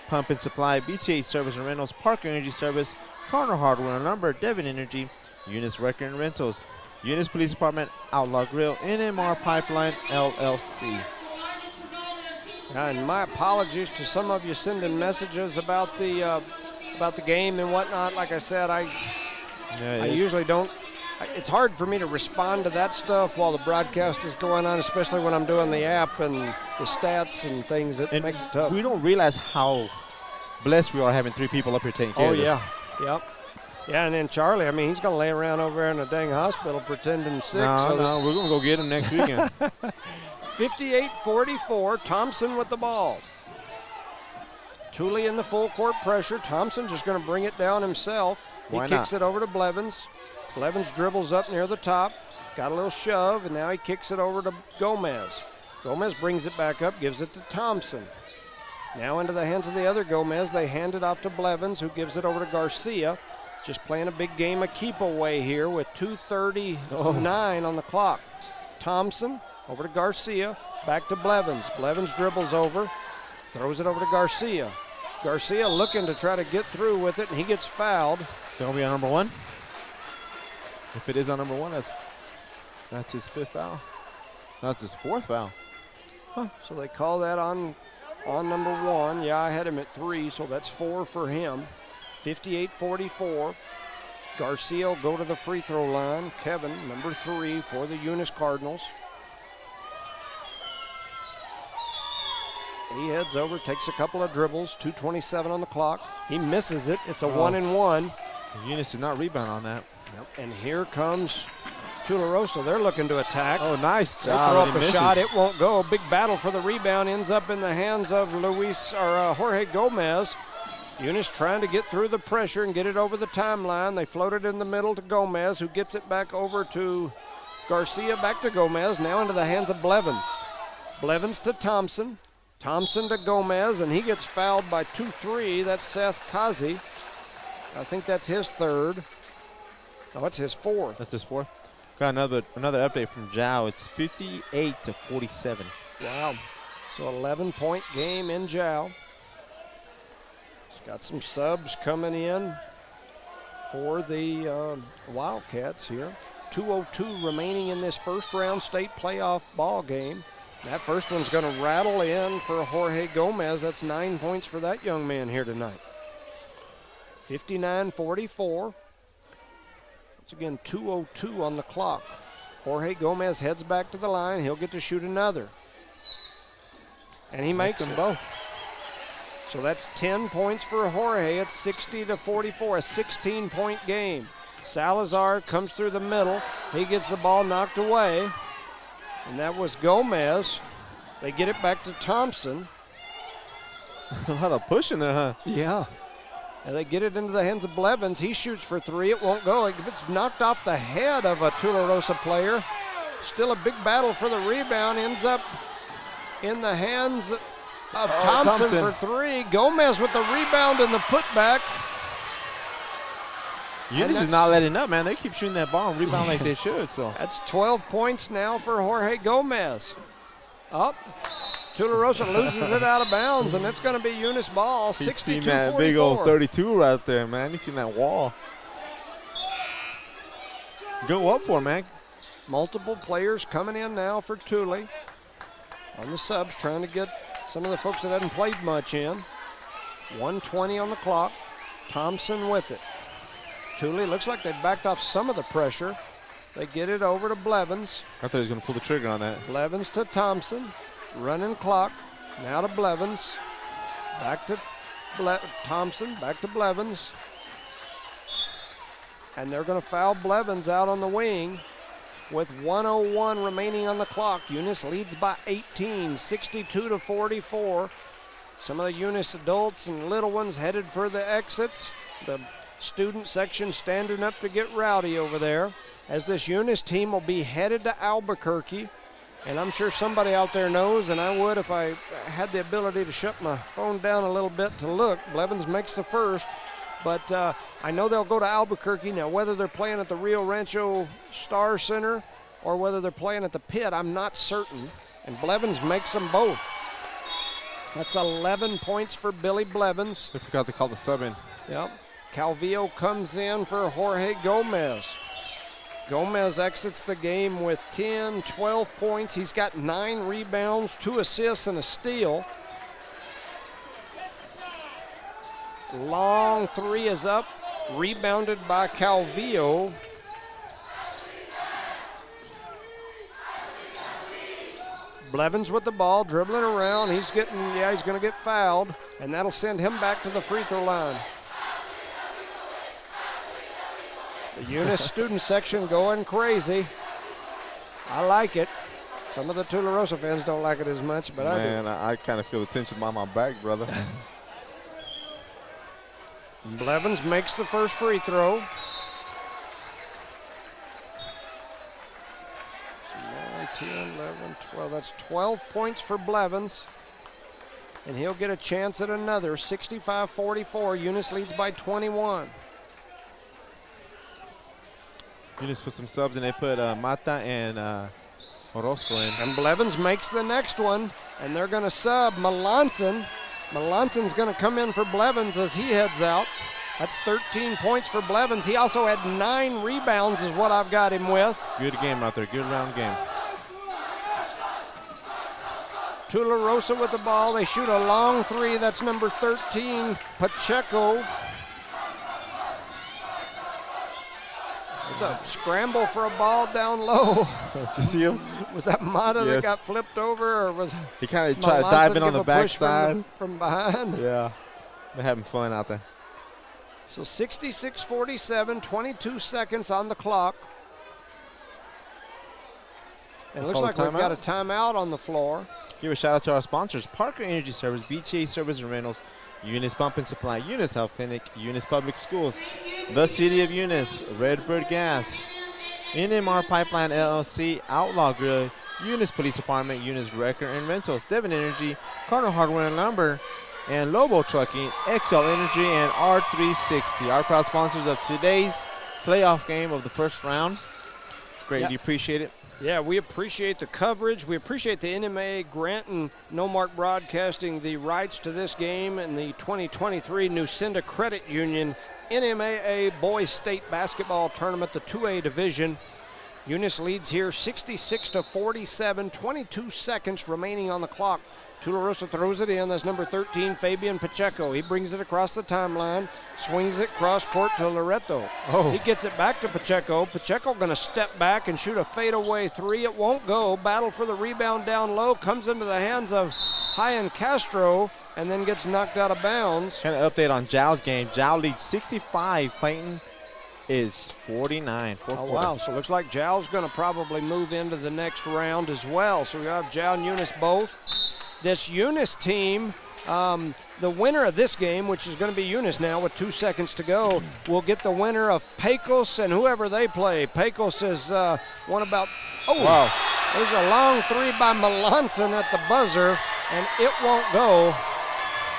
Pump and Supply, BTA Service and Rentals, Parker Energy Service, Corner Hardware and Lumber, Devon Energy, Eunice Record and Rentals, Eunice Police Department, Outlaw Grill, NMR Pipeline, LLC. And my apologies to some of you sending messages about the game and whatnot. Like I said, I usually don't. It's hard for me to respond to that stuff while the broadcast is going on, especially when I'm doing the app and the stats and things. It makes it tough. We don't realize how blessed we are having 3 people up here taking care of this. Yep. Yeah, and then Charlie, I mean, he's going to lay around over there in a dang hospital pretending sick. No, we're going to go get him next weekend. 58-44, Thompson with the ball. Thule in the full court pressure. Thompson just going to bring it down himself. He kicks it over to Blevins. Blevins dribbles up near the top. Got a little shove, and now he kicks it over to Gomez. Gomez brings it back up, gives it to Thompson. Now into the hands of the other Gomez. They hand it off to Blevins, who gives it over to Garcia. Just playing a big game of keep away here with 2:39 on the clock. Thompson over to Garcia, back to Blevins. Blevins dribbles over, throws it over to Garcia. Garcia looking to try to get through with it, and he gets fouled. It's going to be on number 1. If it is on number 1, that's his 5th foul. That's his 4th foul. So they call that on number 1. Yeah, I had him at 3, so that's 4 for him. 58-44. Garcia will go to the free throw line. Kevin, number 3 for the Eunice Cardinals. He heads over, takes a couple of dribbles, 2:27 on the clock. He misses it. It's a 1-and-1. Eunice did not rebound on that. Yep. And here comes Tularosa. They're looking to attack. Oh, nice They job. throw up a shot. It won't go. Big battle for the rebound. Ends up in the hands of Jorge Gomez. Eunice trying to get through the pressure and get it over the timeline. They float it in the middle to Gomez, who gets it back over to Garcia, back to Gomez, now into the hands of Blevins. Blevins to Thompson. Thompson to Gomez, and he gets fouled by 2-3. That's Seth Kazi. I think that's his 3rd. Oh, it's his 4th. That's his 4th. Got another update from Zhao. It's 58-47. Wow. So 11-point game in Zhao. Got some subs coming in for the Wildcats here. 2:02 remaining in this first round state playoff ball game. That first one's going to rattle in for Jorge Gomez. That's 9 points for that young man here tonight. 59-44. Once again, 2:02 on the clock. Jorge Gomez heads back to the line. He'll get to shoot another. And he makes them both. So that's 10 points for Jorge. It's 60-44, a 16-point game. Salazar comes through the middle. He gets the ball knocked away. And that was Gomez. They get it back to Thompson. A lot of pushing there, huh? Yeah. And they get it into the hands of Blevins. He shoots for 3. It won't go. It's knocked off the head of a Tularosa player. Still a big battle for the rebound. Ends up in the hands of Thompson for 3. Gomez with the rebound and the putback. Eunice is not letting up, man. They keep shooting that ball and rebound like they should. So that's 12 points now for Jorge Gomez. Up. Tularosa loses it out of bounds, and it's going to be Eunice ball, 62-44. He's seen that big old 32 right there, man. He's seen that wall. Go up for him, man. Multiple players coming in now for Thule. On the subs, trying to get some of the folks that hadn't played much in. 1:20 on the clock. Thompson with it. Thule looks like they backed off some of the pressure. They get it over to Blevins. I thought he was going to pull the trigger on that. Blevins to Thompson. Running clock. Now to Blevins. Back to Thompson. Back to Blevins. And they're going to foul Blevins out on the wing with 1:01 remaining on the clock. Eunice leads by 18, 62-44. Some of the Eunice adults and little ones headed for the exits. The student section standing up to get rowdy over there, as this Eunice team will be headed to Albuquerque. And I'm sure somebody out there knows, and I would if I had the ability to shut my phone down a little bit to look. Blevins makes the first. But I know they'll go to Albuquerque. Now, whether they're playing at the Rio Rancho Star Center or whether they're playing at the Pit, I'm not certain. And Blevins makes them both. That's 11 points for Billy Blevins. I forgot to call the sub in. Yep. Calvillo comes in for Jorge Gomez. Gomez exits the game with 10, 12 points. He's got 9 rebounds, 2 assists, and a steal. Long three is up, rebounded by Calvillo. Blevins with the ball, dribbling around. He's going to get fouled, and that'll send him back to the free throw line. The Eunice student section going crazy. I like it. Some of the Tularosa fans don't like it as much, but I do. Man, I kind of feel the tension on my back, brother. Blevins makes the first free throw. 9, 10, 11, 12. That's 12 points for Blevins. And he'll get a chance at another. 65-44. Eunice leads by 21. Eunice put some subs, and they put Mata and Orozco in. And Blevins makes the next one. And they're going to sub Melanson. Melanson's going to come in for Blevins as he heads out. That's 13 points for Blevins. He also had 9 rebounds is what I've got him with. Good game out there. Good round game. Tularosa with the ball. They shoot a long three. That's number 13, Pacheco. There's a scramble for a ball down low. Did you see him? Was that Mata that Yes. got flipped over, or was He kind of tried to dive in on the backside. from behind? Yeah, they're having fun out there. So 66-47, 22 seconds on the clock. And it looks Call like a we've got timeout? a timeout on the floor. Give a shout out to our sponsors: Parker Energy Service, BTA Service and Rentals, Eunice Pump and Supply, Eunice Health Clinic, Eunice Public Schools, the City of Eunice, Redbird Gas, NMR Pipeline LLC, Outlaw Grill, Eunice Police Department, Eunice Wrecker and Rentals, Devon Energy, Cardinal Hardware and Lumber, and Lobo Trucking, XL Energy, and R360. Our proud sponsors of today's playoff game of the first round. Greatly appreciate it. Yeah, we appreciate the coverage. We appreciate the NMA granting No Mark Broadcasting the rights to this game and the 2023 Nucinda Credit Union NMAA Boys State Basketball Tournament, the 2A division. Eunice leads here 66-47, 22 seconds remaining on the clock. Tularosa throws it in. That's number 13, Fabian Pacheco. He brings it across the timeline, swings it cross court to Loreto. Oh. He gets it back to Pacheco. Pacheco going to step back and shoot a fadeaway three. It won't go. Battle for the rebound down low. Comes into the hands of Hyan Castro and then gets knocked out of bounds. Kind of update on Zhao's game. Zhao leads 65. Clayton is 49. Oh, wow. So it looks like Zhao's going to probably move into the next round as well. So we have Zhao and Eunice both. This Eunice team, the winner of this game, which is going to be Eunice now with 2 seconds to go, will get the winner of Pecos and whoever they play. Pecos is one about, Wow. There's a long three by Melanson at the buzzer, and it won't go.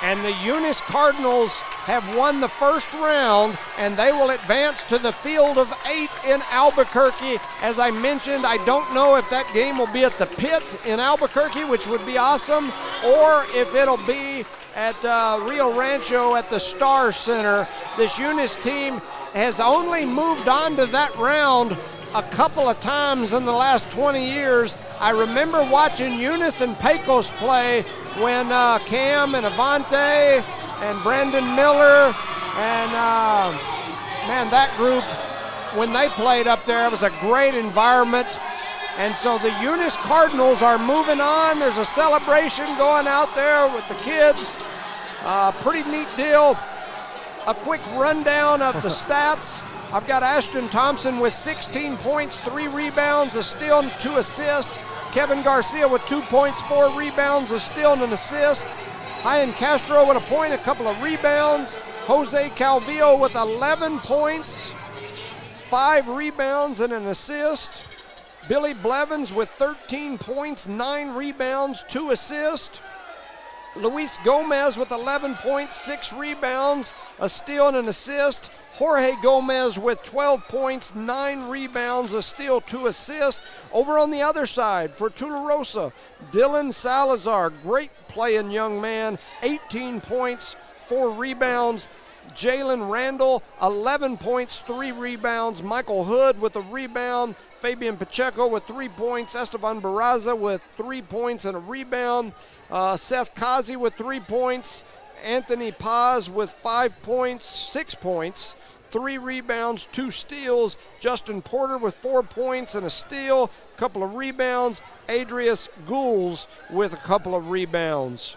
And the Eunice Cardinals have won the first round, and they will advance to the field of 8 in Albuquerque. As I mentioned, I don't know if that game will be at the Pit in Albuquerque, which would be awesome, or if it'll be at Rio Rancho at the Star Center. This Eunice team has only moved on to that round a couple of times in the last 20 years. I remember watching Eunice and Pecos play when Cam and Avante and Brandon Miller and, man, that group, when they played up there, it was a great environment. And so the Eunice Cardinals are moving on. There's a celebration going out there with the kids. Pretty neat deal. A quick rundown of the stats. I've got Ashton Thompson with 16 points, 3 rebounds, a steal, and 2 assists. Kevin Garcia with 2 points, 4 rebounds, a steal, and an assist. Hyan Castro with a point, a couple of rebounds. Jose Calvillo with 11 points, 5 rebounds, and an assist. Billy Blevins with 13 points, 9 rebounds, 2 assists. Luis Gomez with 11 points, 6 rebounds, a steal and an assist. Jorge Gomez with 12 points, 9 rebounds, a steal, 2 assists. Over on the other side for Tularosa, Dylan Salazar, great playing young man, 18 points, 4 rebounds. Jalen Randall, 11 points, 3 rebounds. Michael Hood with a rebound. Fabian Pacheco with 3 points. Esteban Barraza with 3 points and a rebound. Seth Kazi with 3 points. Anthony Paz with 5 points, 6 points, 3 rebounds, 2 steals. Justin Porter with 4 points and a steal, a couple of rebounds. Adrius Gouls with a couple of rebounds.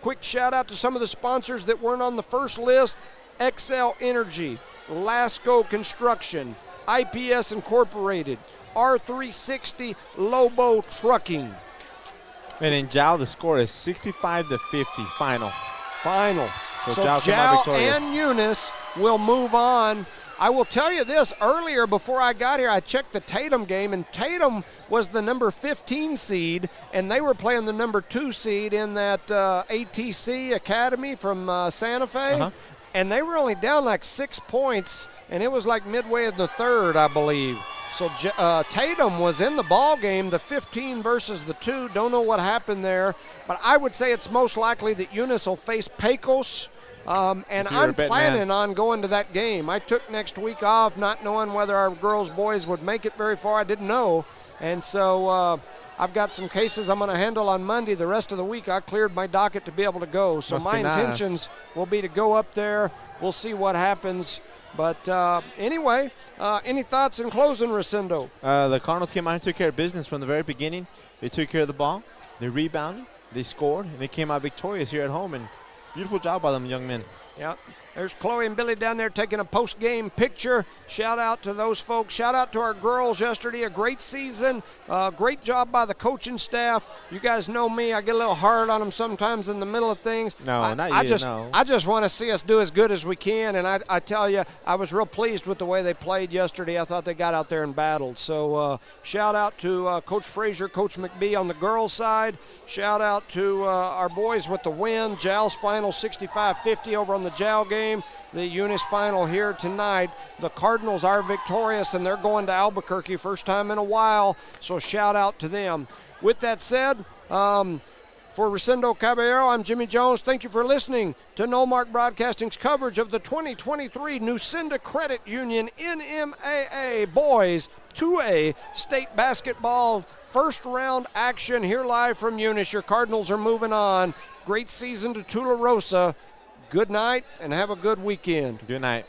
Quick shout out to some of the sponsors that weren't on the first list. XL Energy, Lasco Construction, IPS Incorporated, R360, Lobo Trucking. And in Jal, the score is 65-50 final. So Jal came out Jal victorious. and Eunice will move on. I will tell you this, earlier before I got here, I checked the Tatum game, and Tatum was the number 15 seed, and they were playing the number 2 seed in that ATC Academy from Santa Fe. And they were only down like 6 points, and it was like midway in the third, I believe. So Tatum was in the ball game, the 15 versus the 2. Don't know what happened there, but I would say it's most likely that Eunice will face Pecos, and I'm planning on going to that game. I took next week off, not knowing whether our girls, boys would make it very far. I didn't know, and so I've got some cases I'm going to handle on Monday. The rest of the week, I cleared my docket to be able to go. So my intentions will be to go up there. We'll see what happens. But anyway, any thoughts in closing, Rosendo? The Cardinals came out and took care of business from the very beginning. They took care of the ball. They rebounded. They scored. And they came out victorious here at home. And beautiful job by them young men. Yeah. There's Chloe and Billy down there taking a post-game picture. Shout out to those folks. Shout out to our girls yesterday. A great season. Great job by the coaching staff. You guys know me. I get a little hard on them sometimes in the middle of things. I just want to see us do as good as we can. And I tell you, I was real pleased with the way they played yesterday. I thought they got out there and battled. So shout out to Coach Frazier, Coach McBee on the girls' side. Shout out to our boys with the win. Jal's final 65-50 over on the Jal game. The Eunice final here tonight. The Cardinals are victorious, and they're going to Albuquerque first time in a while, so shout out to them. With that said, for Rosendo Caballero, I'm Jimmy Jones. Thank you for listening to No Mark Broadcasting's coverage of the 2023 Nucinda Credit Union NMAA Boys 2A State Basketball first round action here live from Eunice. Your Cardinals are moving on. Great season to Tularosa. Good night and have a good weekend. Good night.